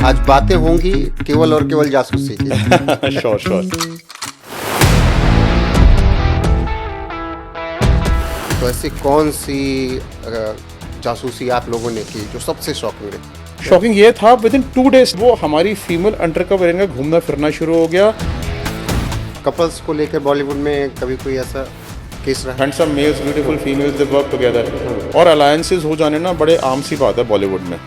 आज बातें होंगी केवल और केवल जासूसी की। Sure sure. तो ऐसी कौन सी जासूसी आप लोगों ने की जो सबसे शॉकिंग रही? शॉकिंग ये था, विद इन 2 days वो हमारी फीमेल अंडरकवर एजेंट का घूमना फिरना शुरू हो गया। कपल्स को लेकर बॉलीवुड में कभी कोई ऐसा केस रहा? Handsome males, beautiful females, they work together. और अलायंसेस हो जाने ना बड़े आम सी बात है बॉलीवुड में।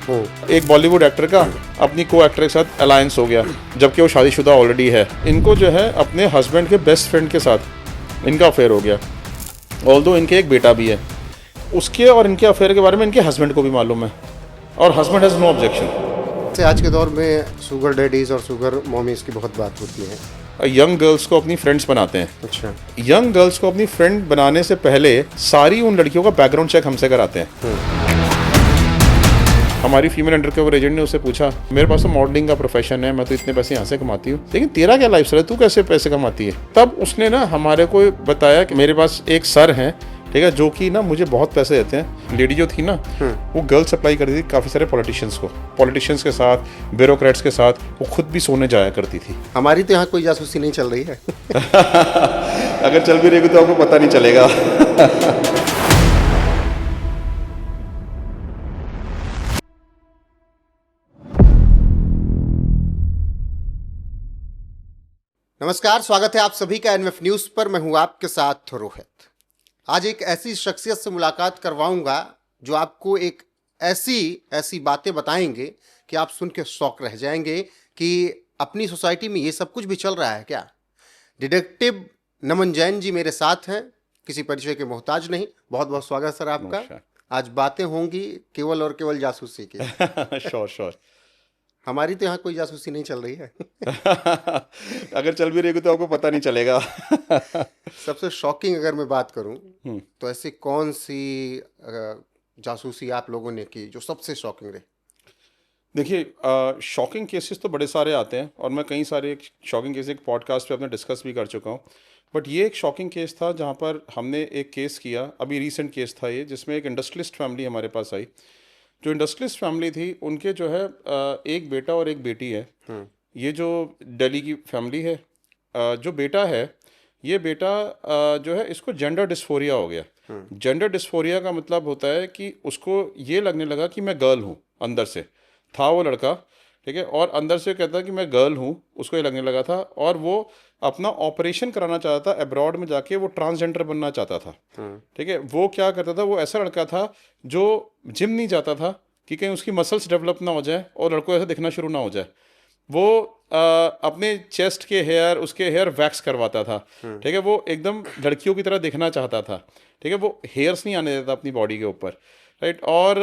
एक बॉलीवुड एक्टर का अपनी को एक्टर के साथ अलायंस हो गया, जबकि वो शादीशुदा ऑलरेडी है। इनको जो है अपने हस्बैंड के बेस्ट फ्रेंड के साथ इनका अफेयर हो गया, ऑल्दो इनके एक बेटा भी है। उसके और इनके अफेयर के बारे में इनके हस्बैंड को भी मालूम है, और हस्बैंड हैज़ नो ऑब्जेक्शन। आज के दौर में शुगर डैडीज और शुगर मॉमीज की बहुत बात होती है। यंग गर्ल्स को अपनी फ्रेंड्स बनाते हैं। अच्छा। यंग गर्ल्स को अपनी फ्रेंड बनाने से पहले सारी उन लड़कियों का बैकग्राउंड चेक हमसे कराते हैं। हमारी फीमेल अंडरकवर एजेंट ने उससे पूछा, मेरे पास तो मॉडलिंग का प्रोफेशन है, मैं तो इतने पैसे यहाँ से कमाती हूँ, लेकिन तेरा क्या लाइफस्टाइल है, तू कैसे पैसे कमाती है? तब उसने ना हमारे को बताया कि मेरे पास एक सर हैं, ठीक है, जो कि ना मुझे बहुत पैसे देते हैं। लेडी जो थी ना, वो गर्ल सप्लाई करती थी काफ़ी सारे पॉलिटिशियंस के साथ, ब्यूरोक्रेट्स के साथ। वो खुद भी सोने जाया करती थी। हमारी तो यहाँ कोई जासूसी नहीं चल रही है। अगर चल भी रहेगी तो आपको पता नहीं चलेगा। नमस्कार, स्वागत है आप सभी का एनएफ न्यूज पर। मैं हूं आपके साथ रोहित। आज एक ऐसी शख्सियत से मुलाकात करवाऊंगा जो आपको एक ऐसी बातें बताएंगे कि आप सुन के शॉक रह जाएंगे कि अपनी सोसाइटी में ये सब कुछ भी चल रहा है क्या। डिटेक्टिव नमन जैन जी मेरे साथ हैं, किसी परिचय के मोहताज नहीं। बहुत बहुत स्वागत सर आपका। आज बातें होंगी केवल और केवल जासूसी की। Sure sure. हमारी तो यहाँ कोई जासूसी नहीं चल रही है। अगर चल भी रहेगी तो आपको पता नहीं चलेगा। सबसे शॉकिंग अगर मैं बात करूं तो ऐसी कौन सी जासूसी आप लोगों ने की जो सबसे शॉकिंग रही? देखिए, शॉकिंग केसेस तो बड़े सारे आते हैं, और मैं कई सारे शॉकिंग केस एक पॉडकास्ट पे अपने डिस्कस भी कर चुका हूँ। बट ये एक शॉकिंग केस था जहाँ पर हमने एक केस किया, अभी रीसेंट केस था ये, जिसमें एक इंडस्ट्रियलिस्ट फैमिली हमारे पास आई। जो इंडस्ट्रियलिस्ट फैमिली थी, उनके जो है एक बेटा और एक बेटी है। ये जो दिल्ली की फैमिली है, जो बेटा है, ये बेटा जो है, इसको जेंडर डिस्फोरिया हो गया। जेंडर डिस्फोरिया का मतलब होता है कि उसको ये लगने लगा कि मैं गर्ल हूँ। अंदर से था वो लड़का, ठीक है, और अंदर से कहता कि मैं गर्ल हूँ, उसको ये लगने लगा था। और वो अपना ऑपरेशन कराना चाहता था, अब्रॉड में जाके वो ट्रांसजेंडर बनना चाहता था। ठीक है, वो क्या करता था, वो ऐसा लड़का था जो जिम नहीं जाता था कि कहीं उसकी मसल्स डेवलप ना हो जाए और लड़कों ऐसा दिखना शुरू ना हो जाए। वो अपने चेस्ट के हेयर, उसके हेयर वैक्स करवाता था। ठीक है, वो एकदम लड़कियों की तरह दिखना चाहता था। ठीक है, वो हेयर्स नहीं आने देता अपनी बॉडी के ऊपर, राइट। और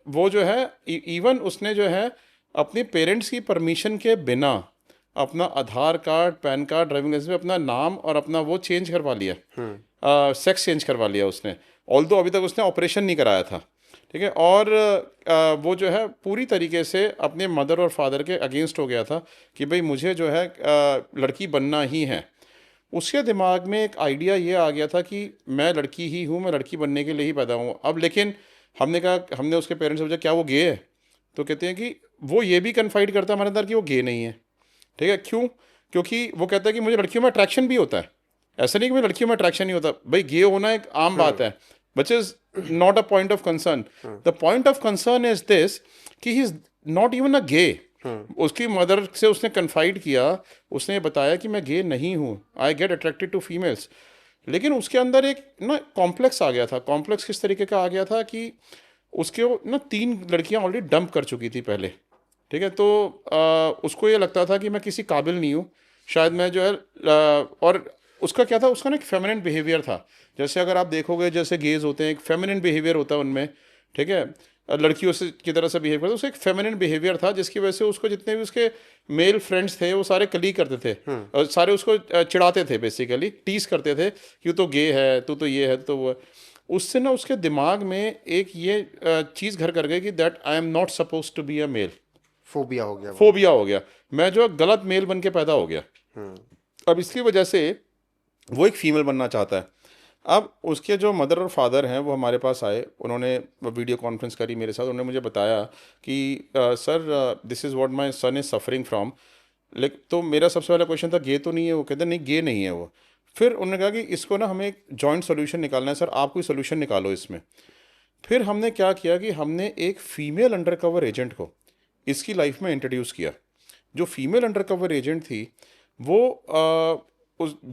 वो जो है, इवन उसने जो है अपने पेरेंट्स की परमिशन के बिना अपना Aadhaar card, pan card, driving licence में अपना नाम और अपना वो चेंज करवा लिया, सेक्स चेंज करवा लिया उसने। ऑल्दो अभी तक उसने ऑपरेशन नहीं कराया था, ठीक है। और वो जो है पूरी तरीके से अपने मदर और फादर के अगेंस्ट हो गया था कि भाई मुझे जो है लड़की बनना ही है। उसके दिमाग में एक आइडिया ये आ गया था कि मैं लड़की ही हूँ, मैं लड़की बनने के लिए ही पैदा हूँ। अब लेकिन हमने कहा, हमने उसके पेरेंट्स से पूछा क्या वो गे है, तो कहते हैं कि वो ये भी कन्फाइड करता है हमारे अंदर कि वो गे नहीं है। ठीक है, क्यों? क्योंकि वो कहता है कि मुझे लड़कियों में अट्रैक्शन भी होता है, ऐसा नहीं कि मुझे लड़कियों में अट्रैक्शन नहीं होता। भाई गे होना एक आम बात है, which is not a point of concern. The point of concern is this कि he is not even a gay. उसकी मदर से उसने कन्फाइड किया, उसने बताया कि मैं गे नहीं हूँ, I get attracted to females. लेकिन उसके अंदर एक ना कॉम्प्लेक्स आ गया था। कॉम्प्लेक्स किस तरीके का आ गया था कि उसके ना 3 लड़कियाँ ऑलरेडी डंप कर चुकी थी पहले, ठीक है। तो उसको ये लगता था कि मैं किसी काबिल नहीं हूँ, शायद मैं जो है और उसका क्या था, उसका ना एक फेमिनिन बिहेवियर था। जैसे अगर आप देखोगे, जैसे गेज होते हैं, एक फेमिनिन बिहेवियर होता है उनमें, ठीक है, लड़कियों से की तरह से बिहेव करते, उसका एक फेमिनिन बिहेवियर था, जिसकी वजह से उसको जितने भी उसके मेल फ्रेंड्स थे वो सारे कली करते थे, और सारे उसको चिढ़ाते थे, बेसिकली टीज करते थे कि तो गे है, तो ये है, तो वो। उससे ना उसके दिमाग में एक ये चीज़ घर कर गई कि that I am not suppose to be a male. Phobia हो गया, फोबिया हो गया, मैं जो गलत मेल बन के पैदा हो गया। अब इसकी वजह से वो एक फीमेल बनना चाहता है। अब उसके जो मदर और फादर हैं वो हमारे पास आए, उन्होंने वीडियो कॉन्फ्रेंस करी मेरे साथ, उन्होंने मुझे बताया कि sir this is what my son is suffering from. लेकिन तो मेरा सबसे पहला क्वेश्चन था गे तो नहीं है वो? कहते नहीं गे नहीं है वो। फिर उन्होंने कहा कि इसको ना हमें एक जॉइंट सोल्यूशन निकालना है, सर आप कोई सोल्यूशन निकालो इसमें। फिर हमने क्या किया कि हमने एक फीमेल अंडरकवर एजेंट को इसकी लाइफ में इंट्रोड्यूस किया। जो फीमेल अंडरकवर एजेंट थी वो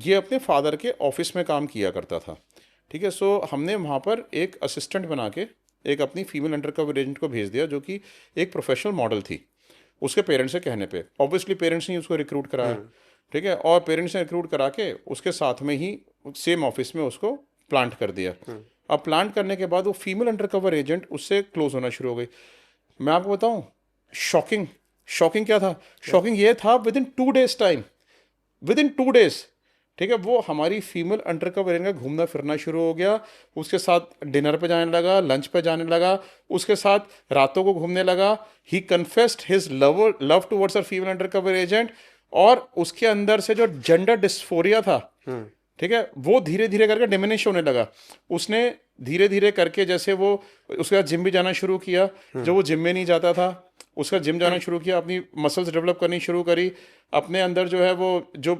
ये अपने फादर के ऑफिस में काम किया करता था। ठीक है, सो हमने वहाँ पर एक असिस्टेंट बना के एक अपनी फीमेल अंडरकवर एजेंट को भेज दिया, जो कि एक प्रोफेशनल मॉडल थी उसके पेरेंट्स के कहने पे। ऑब्वियसली पेरेंट्स ने उसको रिक्रूट कराया, ठीक है, और पेरेंट्स ने रिक्रूट करा के उसके साथ में ही सेम ऑफिस में उसको प्लांट कर दिया। अब प्लांट करने के बाद वो फीमेल अंडरकवर एजेंट उससे क्लोज होना शुरू हो गई। मैं आपको बताऊं, शॉकिंग शॉकिंग क्या था? शॉकिंग ये था, with in 2 days time, with in 2 days, ठीक है, वो हमारी फीमेल अंडरकवर एजेंट का घूमना फिरना शुरू हो गया, उसके साथ डिनर पे जाने लगा, लंच पे जाने लगा, उसके साथ रातों को घूमने लगा। He confessed his love towards a female undercover agent, और उसके अंदर से जो जेंडर डिस्फोरिया था, ठीक है, वो धीरे धीरे करके डिमिनिश होने लगा। उसने धीरे धीरे करके, जैसे वो उसके बाद जिम भी जाना शुरू किया, जो वो जिम में नहीं जाता था उसका जिम जाना शुरू किया, अपनी मसल्स डेवलप करनी शुरू करी, अपने अंदर जो है वो जो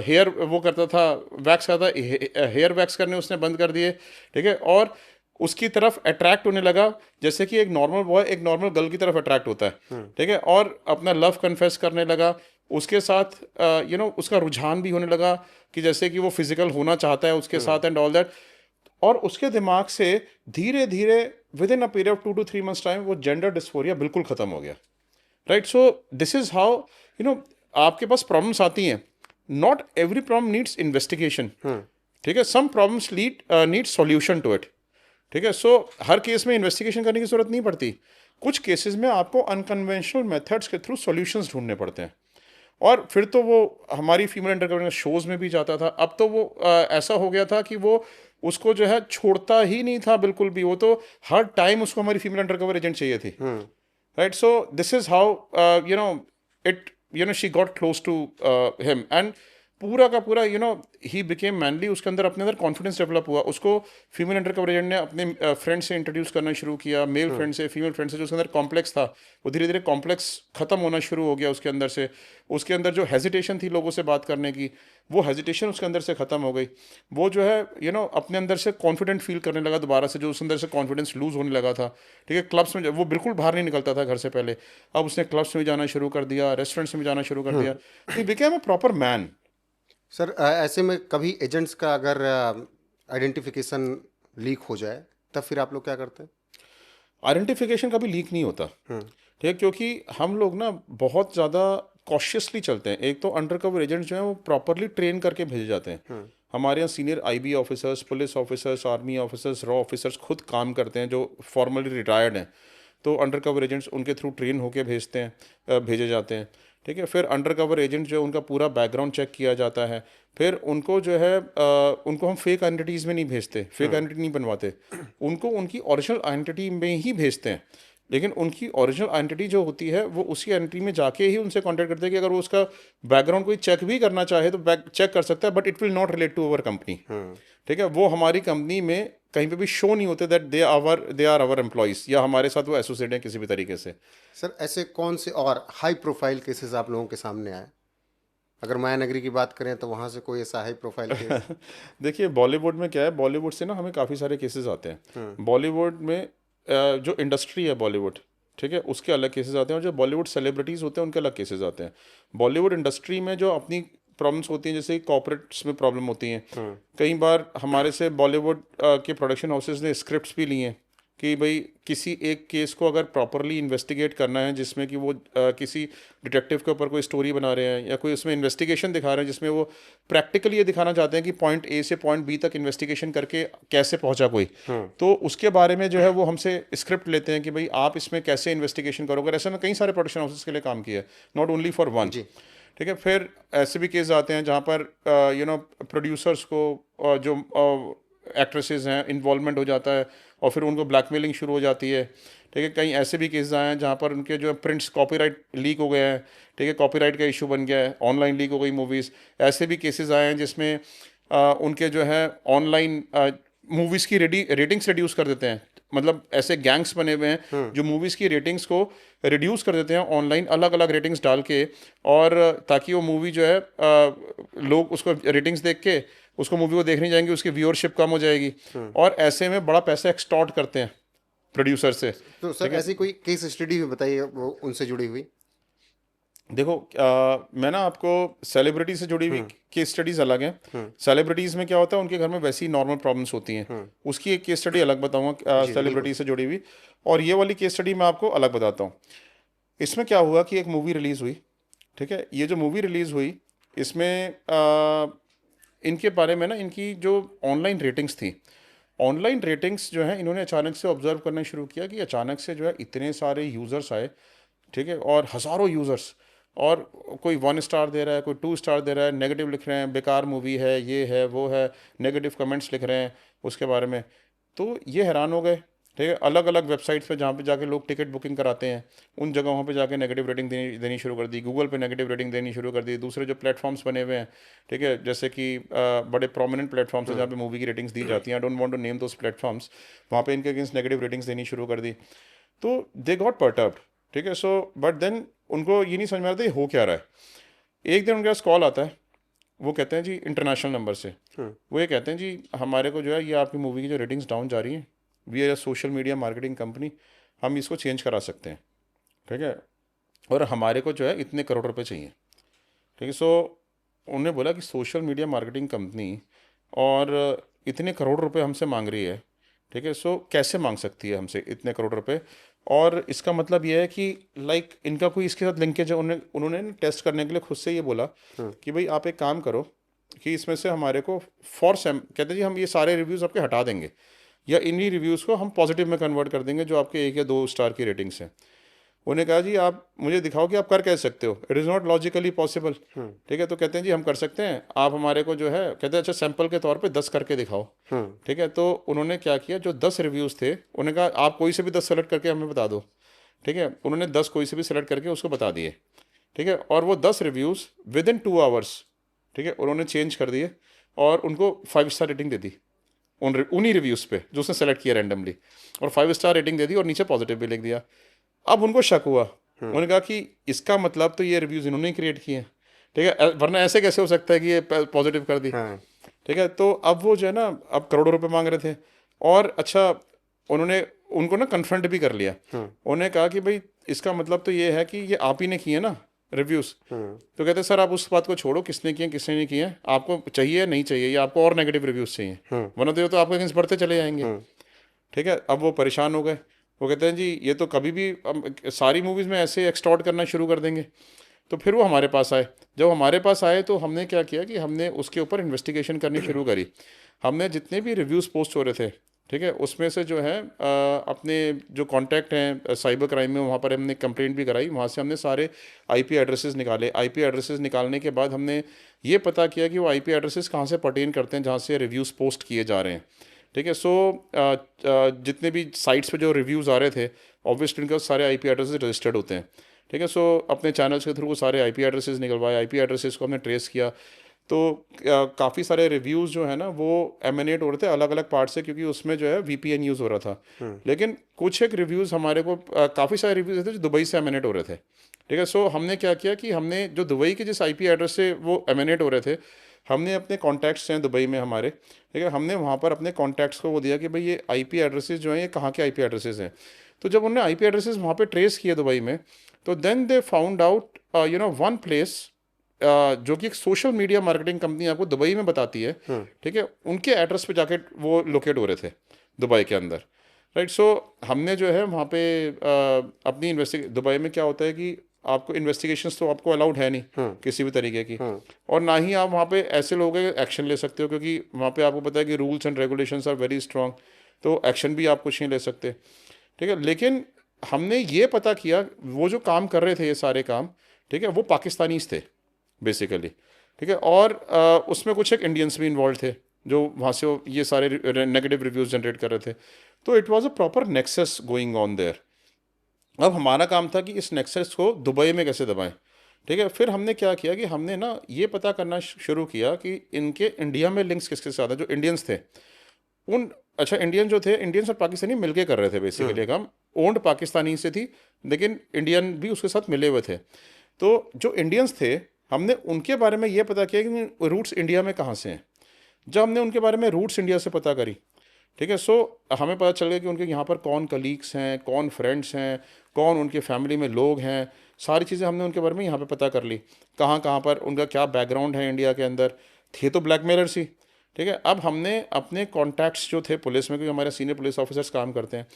हेयर वो करता था, वैक्स करता था, हेयर वैक्स करने उसने बंद कर दिए, ठीक है, और उसकी तरफ अट्रैक्ट होने लगा, जैसे कि एक नॉर्मल बॉय एक नॉर्मल गर्ल की तरफ अट्रैक्ट होता है, ठीक है, और अपना लव कन्फेस करने लगा। उसके साथ उसका रुझान भी होने लगा कि जैसे कि वो फिजिकल होना चाहता है उसके साथ एंड ऑल दैट। और उसके दिमाग से धीरे धीरे within a period of 2 to 3 months time वो जेंडर डिस्फोरिया बिल्कुल खत्म हो गया। Right, so this is how आपके पास प्रॉब्लम्स आती हैं। Not every problem needs investigation, ठीक है, some problems need solution to it, ठीक है। सो हर केस में इन्वेस्टिगेशन करने की जरूरत नहीं पड़ती, कुछ केसेस में आपको अनकन्वेंशनल मेथड्स के थ्रू सॉल्यूशंस ढूंढने पड़ते हैं। और फिर तो वो हमारी फीमेल अंडरकवर शोज में भी जाता था। अब तो वो ऐसा हो गया था कि वो उसको जो है छोड़ता ही नहीं था बिल्कुल भी, वो तो हर टाइम उसको हमारी फीमेल अंडरकवर एजेंट चाहिए थी। Right, so this is how it she got close to him, and पूरा का पूरा ही बिकेम मैनली। उसके अंदर अपने अंदर कॉन्फिडेंस डेवलप हुआ। उसको फीमेल अंडरकवर एजेंट ने अपने फ्रेंड से इंट्रोड्यूस करना शुरू किया, मेल फ्रेंड से, फीमेल फ्रेंड से। जो उसके अंदर कॉम्प्लेक्स था वो धीरे धीरे कॉम्प्लेक्स खत्म होना शुरू हो गया उसके अंदर से। उसके अंदर जो हेजिटेशन थी लोगों से बात करने की, वो हेजिटेशन उसके अंदर से खत्म हो गई। वो जो है अपने अंदर से कॉन्फिडेंट फील करने लगा दोबारा से, जो उसके अंदर से कॉन्फिडेंस लूज होने लगा था, ठीक है। क्लब्स में वो बिल्कुल बाहर नहीं निकलता था घर से पहले, अब उसने क्लब्स में जाना शुरू कर दिया, रेस्टोरेंट्स में जाना शुरू कर दिया। He became a proper man. Sir ऐसे में कभी एजेंट्स का अगर आइडेंटिफिकेशन लीक हो जाए तब फिर आप लोग क्या करते हैं? आइडेंटिफिकेशन कभी लीक नहीं होता, ठीक है, क्योंकि हम लोग ना बहुत ज़्यादा कॉशियसली चलते हैं। एक तो अंडरकवर एजेंट्स जो हैं वो प्रॉपरली ट्रेन करके भेजे जाते हैं। हमारे यहाँ senior IB officers, police officers, army officers, raw officers खुद काम करते हैं जो फॉर्मली रिटायर्ड हैं। तो अंडरकवर एजेंट्स उनके थ्रू ट्रेन होके भेजे जाते हैं, ठीक है। फिर अंडरकवर एजेंट जो है उनका पूरा बैकग्राउंड चेक किया जाता है। फिर उनको जो है उनको हम फेक आइडेंटिटीज़ में नहीं भेजते, फेक आइडेंटिटी नहीं बनवाते, उनको उनकी ओरिजिनल आइडेंटिटी में ही भेजते हैं। लेकिन उनकी ओरिजिनल आइडेंटिटी जो होती है वो उसी आइडेंटिटी में जाके ही उनसे कांटेक्ट करते हैं कि अगर वो उसका बैकग्राउंड कोई चेक भी करना चाहे तो चेक कर सकता है, but it will not relate to our company, ठीक है। वो हमारी कंपनी में कहीं पे भी शो नहीं होते that they are our employees, या हमारे साथ वो एसोसिएट हैं किसी भी तरीके से। सर ऐसे कौन से और हाई प्रोफाइल केसेस आप लोगों के सामने आए? अगर माया नगरी की बात करें तो वहाँ से कोई ऐसा हाई प्रोफाइल केस? देखिए बॉलीवुड में क्या है, बॉलीवुड से ना हमें काफ़ी सारे केसेस आते हैं। बॉलीवुड में जो इंडस्ट्री है बॉलीवुड, ठीक है, उसके अलग केसेस आते हैं, और जो बॉलीवुड सेलिब्रिटीज़ होते हैं उनके अलग केसेस आते हैं। बॉलीवुड इंडस्ट्री में जो अपनी प्रॉब्लम्स होती हैं, जैसे कॉर्पोरेट्स में प्रॉब्लम होती हैं, कई बार हमारे से बॉलीवुड के प्रोडक्शन हाउसेज ने स्क्रिप्ट्स भी लिए हैं कि भाई किसी एक केस को अगर प्रॉपरली इन्वेस्टिगेट करना है, जिसमें कि वो किसी डिटेक्टिव के ऊपर कोई स्टोरी बना रहे हैं या कोई उसमें इन्वेस्टिगेशन दिखा रहे हैं, जिसमें वो प्रैक्टिकली ये दिखाना चाहते हैं कि पॉइंट ए से पॉइंट बी तक इन्वेस्टिगेशन करके कैसे पहुंचा कोई, तो उसके बारे में जो है वो हमसे स्क्रिप्ट लेते हैं कि भाई आप इसमें कैसे इन्वेस्टिगेशन करोगे। ऐसा मैं कई सारे प्रोडक्शन हाउसेस के लिए काम किया है, नॉट ओनली फॉर वन, ठीक है। फिर ऐसे भी केस आते हैं जहाँ पर प्रोड्यूसर्स को जो एक्ट्रेसेस हैं इन्वॉल्वमेंट हो जाता है, और फिर उनको ब्लैकमेलिंग शुरू हो जाती है, ठीक है। कहीं ऐसे भी केसेस आए हैं जहाँ पर उनके जो प्रिंट्स कॉपीराइट लीक हो गए हैं, ठीक है, कॉपीराइट का इशू बन गया है, ऑनलाइन लीक हो गई मूवीज़। ऐसे भी केसेस आए हैं जिसमें उनके जो है ऑनलाइन मूवीज़ की रेटिंग्स रिड्यूस कर देते हैं। मतलब ऐसे गैंग्स बने हुए हैं जो मूवीज़ की रेटिंग्स को रिड्यूस कर देते हैं ऑनलाइन, अलग अलग रेटिंग्स डाल के, और ताकि वो मूवी जो है लोग उसको रेटिंग्स देख के उसको मूवी को देखने जाएंगे, उसकी व्यूअरशिप कम हो जाएगी, और ऐसे में बड़ा पैसा एक्सटॉर्ट करते हैं प्रोड्यूसर से। तो सर ऐसी कोई केस स्टडी भी बताइए वो उनसे जुड़ी हुई। देखो मैं ना आपको सेलिब्रिटी से जुड़ी हुई केस स्टडीज अलग हैं। सेलिब्रिटीज में क्या होता है, उनके घर में वैसी नॉर्मल प्रॉब्लम्स होती हैं, उसकी एक केस स्टडी अलग बताऊंगा सेलिब्रिटी से जुड़ी हुई, और ये वाली केस स्टडी मैं आपको अलग बताता हूँ। इसमें क्या हुआ कि एक मूवी रिलीज हुई, ठीक है। ये जो मूवी रिलीज हुई इसमें इनके बारे में ना, इनकी जो ऑनलाइन रेटिंग्स थी, ऑनलाइन रेटिंग्स जो है इन्होंने अचानक से ऑब्जर्व करना शुरू किया कि अचानक से जो है इतने सारे यूज़र्स आए, ठीक है, और हज़ारों यूज़र्स, और कोई 1 स्टार दे रहा है, कोई 2 स्टार दे रहा है, नेगेटिव लिख रहे हैं, बेकार मूवी है, ये है वो है, नेगेटिव कमेंट्स लिख रहे हैं उसके बारे में। तो ये हैरान हो गए, ठीक है। अलग अलग वेबसाइट्स पे जहाँ पे जाके लोग टिकट बुकिंग कराते हैं, उन जगहों पे जाके नेगेटिव रेटिंग देनी शुरू कर दी, गूगल पे नेगेटिव रेटिंग देनी शुरू कर दी, दूसरे जो प्लेटफॉर्म्स बने हुए हैं, ठीक है, जैसे कि बड़े प्रोमिनेंट प्लेटफॉर्म्स हैं जहाँ पे मूवी की रेटिंग्स दी जाती हैं, I don't want to name those platforms, वहाँ पे इनके अगेंस्ट नेगेटिव रेटिंग्स देनी शुरू कर दी। तो दे गॉट पर्टर्ब्ड, ठीक है। सो बट देन उनको ये नहीं समझ में आता ये हो क्या रहा है। एक दिन उनके पास कॉल आता है, वो कहते हैं जी इंटरनेशनल नंबर से, वो ये कहते हैं जी हमारे को जो है ये आपकी मूवी की जो रेटिंग्स डाउन जा रही हैं, we are a social media marketing company, हम इसको चेंज करा सकते हैं, ठीक है, और हमारे को जो है इतने करोड़ रुपए चाहिए, ठीक है। सो उन्होंने बोला कि सोशल मीडिया मार्केटिंग कंपनी और इतने करोड़ रुपए हमसे मांग रही है, ठीक है। सो कैसे मांग सकती है हमसे इतने करोड़ रुपए, और इसका मतलब ये है कि लाइक इनका कोई इसके साथ लिंकेज है। उन्होंने टेस्ट करने के लिए खुद से ये बोला कि भाई आप एक काम करो कि इसमें से हमारे को कहते हैं जी हम ये सारे रिव्यूज़ आपके हटा देंगे, या इन्हीं रिव्यूज़ को हम पॉजिटिव में कन्वर्ट कर देंगे जो आपके 1 या 2 स्टार की रेटिंग्स हैं। उन्होंने कहा जी आप मुझे दिखाओ कि आप कर कैसे सकते हो, it is not logically possible, ठीक है। तो कहते हैं जी हम कर सकते हैं, आप हमारे को जो है, कहते हैं अच्छा सैंपल के तौर पे 10 करके दिखाओ, ठीक है। तो उन्होंने क्या किया, जो 10 रिव्यूज़ थे, उन्होंने कहा आप कोई से भी 10 सेलेक्ट करके हमें बता दो, ठीक है। उन्होंने 10 कोई से भी सेलेक्ट करके उसको बता दिए, ठीक है। और वो 10 रिव्यूज़ विद इन 2 आवर्स, ठीक है, उन्होंने चेंज कर दिए और उनको 5 स्टार रेटिंग दे दी उन्हीं रिव्यूज़ पे जो उसने सेलेक्ट किया रैंडमली, और 5 स्टार रेटिंग दे दी और नीचे पॉजिटिव भी लिख दिया। अब उनको शक हुआ, उन्होंने कहा कि इसका मतलब तो ये रिव्यूज़ इन्होंने क्रिएट किए हैं, ठीक है, वरना ऐसे कैसे हो सकता है कि ये पॉजिटिव कर दी, ठीक है। तो अब वो जो है ना, अब करोड़ों रुपए मांग रहे थे, और अच्छा उन्होंने उनको ना कन्फ्रंट भी कर लिया। उन्होंने कहा कि भाई इसका मतलब तो ये है कि ये आप ही ने किए ना रिव्यूज़। तो कहते सर आप उस बात को छोड़ो, किसने किए किसने नहीं किए, आपको चाहिए नहीं चाहिए, या आपको और नेगेटिव रिव्यूज़ चाहिए, वरना तो आपके अगेंस्ट बढ़ते चले जाएंगे, ठीक है। अब वो परेशान हो गए, वो कहते हैं जी ये तो कभी भी सारी मूवीज़ में ऐसे एक्सटॉर्ट करना शुरू कर देंगे। तो फिर वो हमारे पास आए, जब हमारे पास आए तो हमने क्या किया कि हमने उसके ऊपर इन्वेस्टिगेशन करनी शुरू करी। हमने जितने भी रिव्यूज़ पोस्ट हो रहे थे, ठीक है, उसमें से जो है अपने जो कॉन्टैक्ट हैं साइबर क्राइम में, वहाँ पर हमने कंप्लेंट भी कराई, वहाँ से हमने सारे आईपी एड्रेसेस निकाले। आईपी एड्रेसेस निकालने के बाद हमने ये पता किया कि वो आईपी एड्रेसेस कहाँ से पर्टेन करते हैं जहाँ से रिव्यूज़ पोस्ट किए जा रहे हैं, ठीक है। सो जितने भी साइट्स पे जो रिव्यूज़ आ रहे थे, ऑब्वियसली उनके सारे आईपी एड्रेसेस रजिस्टर्ड होते हैं, ठीक है। सो अपने चैनल्स के थ्रू वो सारे आईपी एड्रेसेस निकलवाए, आईपी एड्रेसेस को हमने ट्रेस किया। तो काफ़ी सारे रिव्यूज़ जो है ना वो एमिनेट हो रहे थे अलग अलग पार्ट से, क्योंकि उसमें जो है वीपीएन यूज़ हो रहा था। लेकिन कुछ एक रिव्यूज़ हमारे को काफ़ी सारे रिव्यूज़ थे जो दुबई से एमिनेट हो रहे थे, ठीक है। सो हमने क्या किया कि हमने जो दुबई के जिस आईपी एड्रेस से वो एमिनेट हो रहे थे, हमने अपने कॉन्टैक्ट्स हैं दुबई में हमारे, ठीक है, हमने वहाँ पर अपने कॉन्टैक्ट्स को वो दिया कि भाई ये आईपी एड्रेसेस जो हैं ये कहाँ के आईपी एड्रेसेस हैं। तो जब उन्होंने आईपी एड्रेसेस वहाँ पे ट्रेस किए दुबई में, तो then they found out one place जो कि एक सोशल मीडिया मार्केटिंग कंपनी आपको दुबई में बताती है, ठीक है, उनके एड्रेस पे जाके वो लोकेट हो रहे थे दुबई के अंदर, राइट। सो हमने जो है वहाँ पे अपनी दुबई में क्या होता है कि आपको इन्वेस्टिगेशंस तो आपको अलाउड है नहीं किसी भी तरीके की, और ना ही आप वहाँ पे ऐसे लोगों के एक्शन ले सकते हो, क्योंकि वहाँ पे आपको पता है कि rules and regulations are very strong, तो एक्शन भी आप कुछ नहीं ले सकते, ठीक है। लेकिन हमने ये पता किया वो जो काम कर रहे थे ये सारे काम, ठीक है, वो पाकिस्तानीज थे बेसिकली, ठीक है, और उसमें कुछ एक इंडियंस भी इन्वॉल्व थे जो वहाँ से ये सारे नेगेटिव रिव्यूज़ जनरेट कर रहे थे। तो it was a proper nexus going on their. अब हमारा काम था कि इस नेक्सस को दुबई में कैसे दबाएं, ठीक है। फिर हमने क्या किया कि हमने ना ये पता करना शुरू किया कि इनके इंडिया में लिंक्स किसके साथ है। जो इंडियंस थे उन, अच्छा इंडियन जो थे, इंडियंस और पाकिस्तानी मिलके कर रहे थे बेसिकली काम। ओन्ड पाकिस्तानी से थी लेकिन इंडियन भी उसके साथ मिले हुए थे। तो जो इंडियंस थे हमने उनके बारे में ये पता किया कि रूट्स इंडिया में कहाँ से हैं। जब हमने उनके बारे में रूट्स इंडिया से पता करी, ठीक है, सो हमें पता चल गया कि उनके यहाँ पर कौन कलीग्स हैं, कौन फ्रेंड्स हैं, कौन उनके फैमिली में लोग हैं। सारी चीज़ें हमने उनके बारे में यहाँ पे पता कर ली, कहाँ कहाँ पर उनका क्या बैकग्राउंड है इंडिया के अंदर। थे तो ब्लैकमेलर्स ही, ठीक है। अब हमने अपने कॉन्टैक्ट्स जो थे पुलिस में, क्योंकि हमारे सीनियर पुलिस ऑफिसर्स काम करते हैं,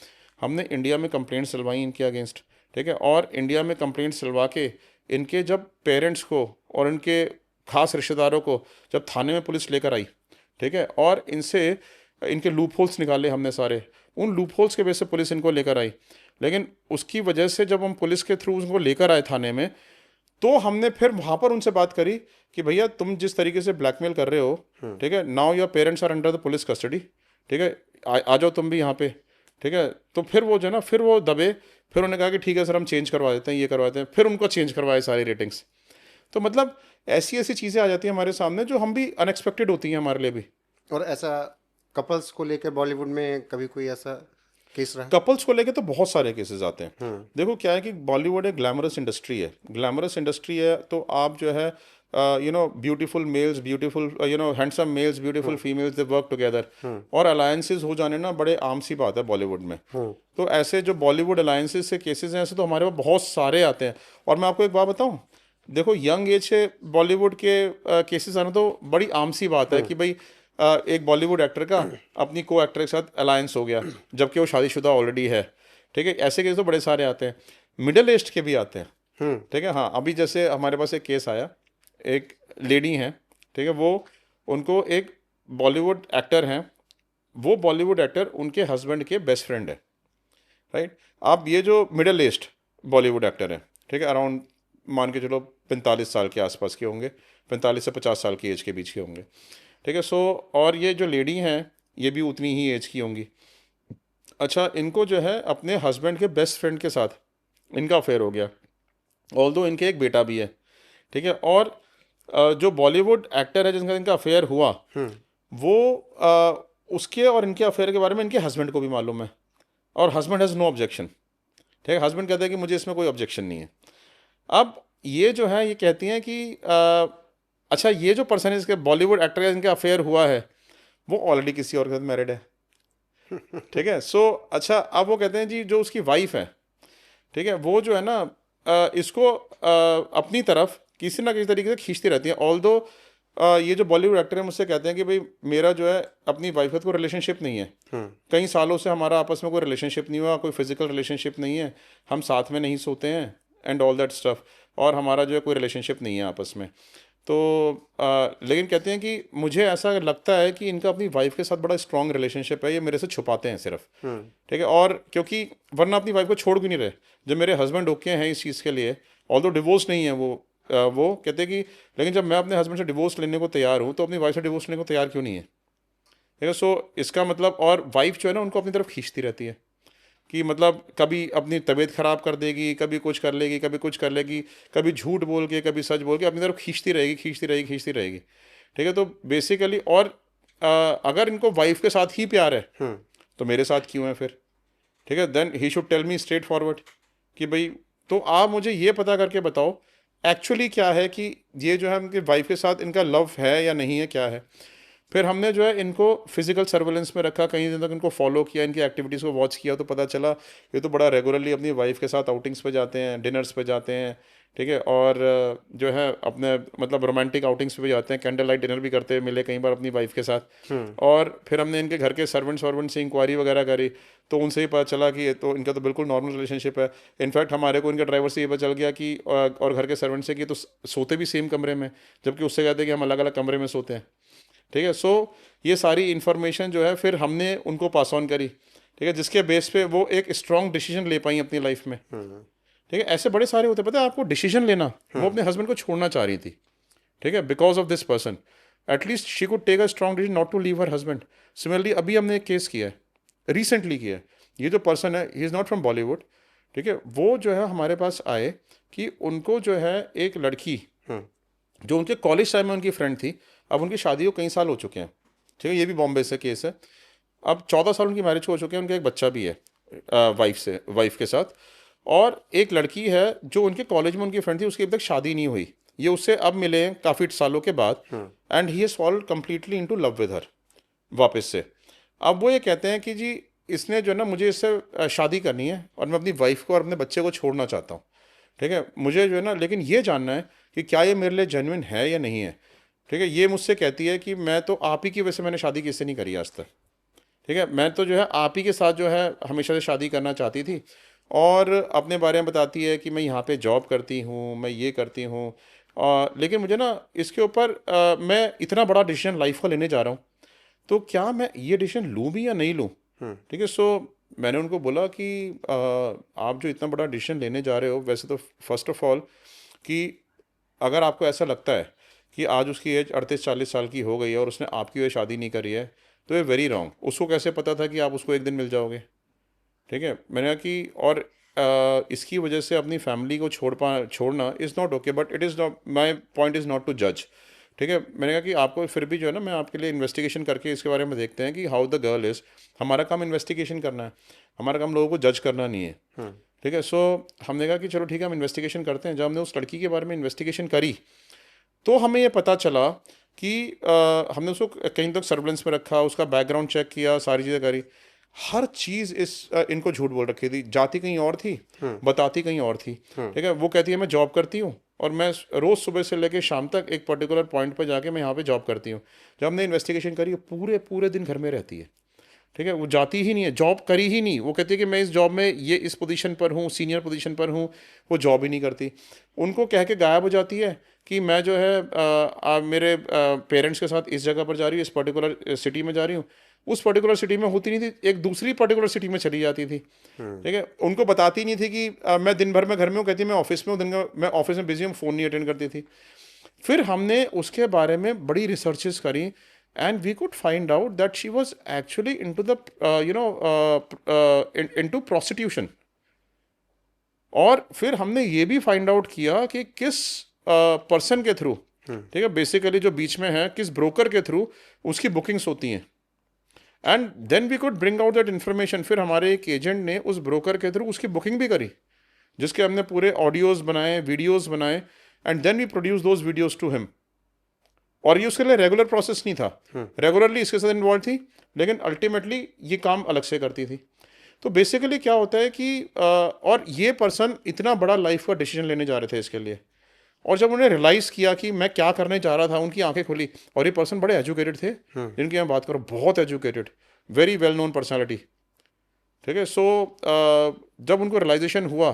हमने इंडिया में कंप्लेंट्स चलवाई इनके अगेंस्ट, ठीक है। और इंडिया में कंप्लेंट्स चलवा के इनके जब पेरेंट्स को और इनके खास रिश्तेदारों को जब थाने में पुलिस लेकर आई, ठीक है, और इनसे इनके लूप होल्स निकाले हमने सारे, उन लूप होल्स के बेस से पुलिस इनको लेकर आई। लेकिन उसकी वजह से जब हम पुलिस के थ्रू उनको लेकर आए थाने में, तो हमने फिर वहाँ पर उनसे बात करी कि भैया तुम जिस तरीके से ब्लैकमेल कर रहे हो, ठीक है, now your parents are under the police custody, ठीक है, आ जाओ तुम भी यहाँ पे, ठीक है। तो फिर वो जो है ना, फिर वो दबे, फिर उन्होंने कहा कि ठीक है सर हम चेंज करवा देते हैं, ये करवा देते हैं, फिर उनको चेंज करवाए सारी रेटिंग्स। तो मतलब ऐसी ऐसी चीज़ें आ जाती हैं हमारे सामने जो हम भी अनएक्सपेक्टेड होती हैं हमारे लिए भी। और ऐसा कपल्स को लेकर बॉलीवुड में कभी कोई ऐसा केस रहा? कपल्स को लेके तो बहुत सारे केसेस आते हैं। देखो क्या है कि बॉलीवुड एक ग्लैमरस इंडस्ट्री है, ग्लैमरस इंडस्ट्री है, तो आप जो है beautiful males, beautiful handsome males, beautiful females, they work together, और अलायंसेस हो जाने ना बड़े आम सी बात है बॉलीवुड में। तो ऐसे जो बॉलीवुड अलायंसेस से केसेस हैं, ऐसे तो हमारे पास बहुत सारे आते हैं। और मैं आपको एक बात बताऊं, देखो यंग एज से बॉलीवुड के केसेस आना तो बड़ी आम सी बात है कि भाई एक बॉलीवुड एक्टर का अपनी को एक्टर के साथ अलायंस हो गया जबकि वो शादीशुदा ऑलरेडी है, ठीक है। ऐसे केस तो बड़े सारे आते हैं, मिडिल एज के भी आते हैं, ठीक है। हाँ, अभी जैसे हमारे पास एक केस आया, एक लेडी हैं, ठीक है, वो उनको एक बॉलीवुड एक्टर हैं, वो बॉलीवुड एक्टर उनके हस्बैंड के बेस्ट फ्रेंड है, राइट। आप ये जो मिडिल एज्ड बॉलीवुड एक्टर हैं, ठीक है, अराउंड मान के चलो 45 साल के आसपास के होंगे, 45 से 50 साल की एज के बीच के होंगे, ठीक है। सो और ये जो लेडी हैं ये भी उतनी ही एज की होंगी। अच्छा, इनको जो है अपने हस्बैंड के बेस्ट फ्रेंड के साथ इनका अफेयर हो गया, ऑल्दो इनके एक बेटा भी है, ठीक है। और जो बॉलीवुड एक्टर है जिनका इनका अफेयर हुआ, वो उसके और इनके अफेयर के बारे में इनके हस्बैंड को भी मालूम है, और हस्बैंड हैज़ नो ऑब्जेक्शन, ठीक है। हस्बैंड कहते हैं कि मुझे इसमें कोई ऑब्जेक्शन नहीं है। अब ये जो है ये कहती हैं कि अच्छा ये जो पर्सन है इसके बॉलीवुड एक्टर का जिनका अफेयर हुआ है वो ऑलरेडी किसी और के साथ मैरिड है, ठीक है। सो अच्छा, अब वो कहते हैं जी जो उसकी वाइफ है, ठीक है, वो जो है ना इसको अपनी तरफ किसी ना किसी तरीके से खींचती रहती है। ऑल्दो ये जो बॉलीवुड एक्टर है मुझसे कहते हैं कि भाई मेरा जो है अपनी वाइफ का कोई रिलेशनशिप नहीं है, कई सालों से हमारा आपस में कोई रिलेशनशिप नहीं हुआ, कोई फिजिकल रिलेशनशिप नहीं है, हम साथ में नहीं सोते हैं एंड ऑल दैट स्टफ, और हमारा जो है कोई रिलेशनशिप नहीं है आपस में। तो लेकिन कहते हैं कि मुझे ऐसा लगता है कि इनका अपनी वाइफ के साथ बड़ा स्ट्रॉन्ग रिलेशनशिप है, ये मेरे से छुपाते हैं सिर्फ, ठीक है। और क्योंकि वरना अपनी वाइफ को छोड़ क्यों नहीं रहे, जब मेरे हस्बैंड ओके हैं इस चीज़ के लिए, ऑल्दो डिवोर्स नहीं है वो कहते हैं कि लेकिन जब मैं अपने हस्बैंड से डिवोर्स लेने को तैयार हूँ तो अपनी वाइफ से डिवोर्स लेने को तैयार क्यों नहीं है, ठीक है। सो इसका मतलब, और वाइफ जो है ना उनको अपनी तरफ खींचती रहती है कि मतलब कभी अपनी तबीयत ख़राब कर देगी, कभी कुछ कर लेगी, कभी कुछ कर लेगी, कभी झूठ बोल के, कभी सच बोल के अपनी तरफ खींचती रहेगी, खींचती रहेगी, खींचती रहेगी, ठीक है। तो बेसिकली, और अगर इनको वाइफ के साथ ही प्यार है तो मेरे साथ क्यों है फिर, ठीक है। Then he should tell me straightforward कि भाई तो आप मुझे ये पता करके बताओ एक्चुअली क्या है कि ये जो है उनकी वाइफ के साथ इनका लव है या नहीं है, क्या है। फिर हमने जो है इनको फिजिकल सर्वेलेंस में रखा, कई दिन तक इनको फॉलो किया, इनकी एक्टिविटीज़ को वॉच किया, तो पता चला ये तो बड़ा रेगुलरली अपनी वाइफ के साथ आउटिंग्स पे जाते हैं, डिनर्स पे जाते हैं, ठीक है। और जो है अपने मतलब रोमांटिक आउटिंग्स पे जाते हैं, कैंडल लाइट डिनर भी करते हैं, मिले कई बार अपनी वाइफ के साथ। और फिर हमने इनके घर के सर्वेंट से इंक्वायरी वगैरह करी, तो उनसे ही पता चला कि ये तो इनका तो बिल्कुल नॉर्मल रिलेशनशिप है। इनफैक्ट हमारे को इनके ड्राइवर से ये पता चल गया कि और घर के सर्वेंट से कि तो सोते भी सेम कमरे में, जबकि उससे कहते हैं कि हम अलग अलग कमरे में सोते हैं, ठीक है। सो ये सारी इन्फॉर्मेशन जो है फिर हमने उनको पास ऑन करी, ठीक है, जिसके बेस पे वो एक स्ट्रॉन्ग डिसीजन ले पाई अपनी लाइफ में, ठीक है। ऐसे बड़े सारे होते हैं, पता है आपको, डिसीजन लेना, वो अपने हस्बैंड को छोड़ना चाह रही थी, ठीक है, because of this person, at least she could take a strong decision not to leave her husband. Similarly अभी हमने एक केस किया है, रिसेंटली किया है, ये जो पर्सन है he is not from Bollywood, ठीक है, वो जो है हमारे पास आए कि उनको जो है एक लड़की जो उनके कॉलेज टाइम में उनकी फ्रेंड थी, अब उनकी शादी को कई साल हो चुके हैं, ठीक है, ये भी बॉम्बे से केस है। अब 14 साल उनकी मैरिज हो चुके हैं, उनका एक बच्चा भी है वाइफ के साथ। और एक लड़की है जो उनके कॉलेज में उनकी फ्रेंड थी, उसकी अभी तक शादी नहीं हुई, ये उससे अब मिले हैं काफ़ी सालों के बाद, and he has fold completely into love with her वापस से। अब वो ये कहते हैं कि जी इसने जो है ना, मुझे इससे शादी करनी है और मैं अपनी वाइफ को और अपने बच्चे को छोड़ना चाहता हूँ, ठीक है, मुझे जो है ना, लेकिन ये जानना है कि क्या ये मेरे लिए जेन्युइन है या नहीं है, ठीक है। ये मुझसे कहती है कि मैं तो आप ही की वजह से मैंने शादी किससे नहीं करी आज तक, ठीक है, मैं तो जो है आप ही के साथ जो है हमेशा से शादी करना चाहती थी। और अपने बारे में बताती है कि मैं यहाँ पे जॉब करती हूँ, मैं ये करती हूँ, लेकिन मुझे ना इसके ऊपर मैं इतना बड़ा डिसीजन लाइफ का लेने जा रहा हूँ, तो क्या मैं ये डिसीजन लूँ भी या नहीं लूँ, ठीक है। सो मैंने उनको बोला कि आप जो इतना बड़ा डिसीजन लेने जा रहे हो, वैसे तो फर्स्ट ऑफ ऑल कि अगर आपको ऐसा लगता है कि आज उसकी एज 38-40 साल की हो गई है और उसने आपकी वजह शादी नहीं करी है, तो ये वेरी रॉन्ग। उसको कैसे पता था कि आप उसको एक दिन मिल जाओगे, ठीक है। मैंने कहा कि और इसकी वजह से अपनी फैमिली को छोड़ना is not okay, but it is not, my point is not to जज, ठीक है। मैंने कहा कि आपको फिर भी जो है ना, मैं आपके लिए इन्वेस्टिगेशन करके इसके बारे में देखते हैं कि हाउ द गर्ल इज़। हमारा काम इन्वेस्टिगेशन करना है, हमारा काम लोगों को जज करना नहीं है, ठीक है। सो हमने कहा कि चलो ठीक है, हम इन्वेस्टिगेशन करते हैं। जब हमने उस लड़की के बारे में इन्वेस्टिगेशन करी, तो हमें ये पता चला कि हमने उसको कहीं तक सर्वेलेंस में रखा, उसका बैकग्राउंड चेक किया, सारी चीज़ें करी, हर चीज़ इनको झूठ बोल रखी थी। जाती कहीं और थी, बताती कहीं और थी, ठीक है। वो कहती है मैं जॉब करती हूँ और मैं रोज़ सुबह से लेकर शाम तक एक पर्टिकुलर पॉइंट पर जाके मैं यहाँ पे जॉब करती हूँ। जब हमने इन्वेस्टिगेशन करी, पूरे पूरे दिन घर में रहती है, ठीक है, वो जाती ही नहीं है, जॉब करी ही नहीं। वो कहती है कि मैं इस जॉब में ये इस पोजीशन पर हूँ, सीनियर पोजीशन पर हूँ, वो जॉब ही नहीं करती। उनको कह के गायब हो जाती है कि मैं जो है मेरे पेरेंट्स के साथ इस जगह पर जा रही हूँ, इस पर्टिकुलर सिटी में जा रही हूँ। उस पर्टिकुलर सिटी में होती नहीं थी, एक दूसरी पर्टिकुलर सिटी में चली जाती थी, ठीक है। उनको बताती नहीं थी कि मैं दिन भर में घर में हूँ, कहती मैं ऑफिस में हूँ, मैं ऑफिस में बिजी हूँ, फ़ोन नहीं अटेंड करती थी। फिर हमने उसके बारे में बड़ी रिसर्चेस करी, and we could find out that she was actually into the into prostitution। और फिर हमने ये भी फाइंड आउट किया कि किस पर्सन के थ्रू, ठीक है, बेसिकली जो बीच में है, किस ब्रोकर के थ्रू उसकी बुकिंग्स होती हैं। And then we could bring out that information. फिर हमारे एक एजेंट ने उस ब्रोकर के थ्रू उसकी बुकिंग भी करी, जिसके हमने पूरे ऑडियोज बनाए, वीडियोज बनाए, and then we produce those videos to him. और ये उसके लिए रेगुलर प्रोसेस नहीं था, रेगुलरली इसके साथ इन्वॉल्व थी, लेकिन अल्टीमेटली ये काम अलग से करती थी। तो बेसिकली क्या होता है कि और ये पर्सन इतना बड़ा लाइफ का डिसीजन लेने जा रहे थे इसके लिए, और जब उन्हें रियलाइज़ किया कि मैं क्या करने जा रहा था, उनकी आंखें खुली। और ये पर्सन बड़े एजुकेटेड थे, जिनकी मैं बात करूँ, बहुत educated, very well known personality, ठीक है। सो जब उनको रियलाइजेशन हुआ,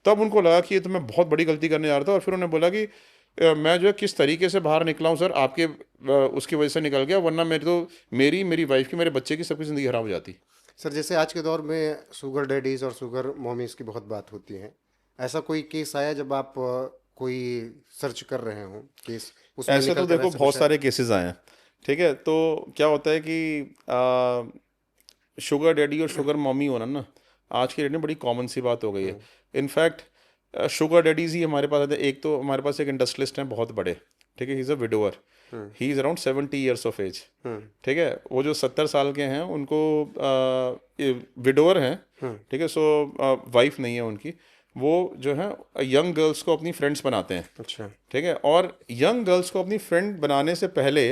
तब उनको लगा कि ये तो मैं बहुत बड़ी गलती करने जा रहा था। और फिर उन्होंने बोला कि मैं जो है किस तरीके से बाहर निकला हूँ सर, आपके उसकी वजह से निकल गया, वरना मेरी वाइफ की, मेरे बच्चे की, सबकी ज़िंदगी खराब हो जाती। सर, जैसे आज के दौर में शुगर डैडीज और शुगर मॉमीज की बहुत बात होती है, ऐसा कोई केस आया जब आप कोई सर्च कर रहे हो केस, उसमें ऐसे तो निकल कर देखो ऐसा बहुत कुछ सारे केसेस आए हैं, ठीक है। तो क्या होता है कि शुगर डैडी और शुगर मॉमी होना ना आज की डेट में बड़ी कॉमन सी बात हो गई है। इनफैक्ट शुगर डैडीज ही हमारे पास आते हैं। एक तो हमारे पास एक इंडस्ट्रियलिस्ट हैं बहुत बड़े, ठीक है, he is a widower, he is around 70 years of age, ठीक है। वो जो 70 साल के हैं, उनको विडोअर हैं, ठीक है। सो वाइफ नहीं है उनकी। वो जो है यंग गर्ल्स को अपनी फ्रेंड्स बनाते हैं, अच्छा, ठीक है। और यंग गर्ल्स को अपनी फ्रेंड बनाने से पहले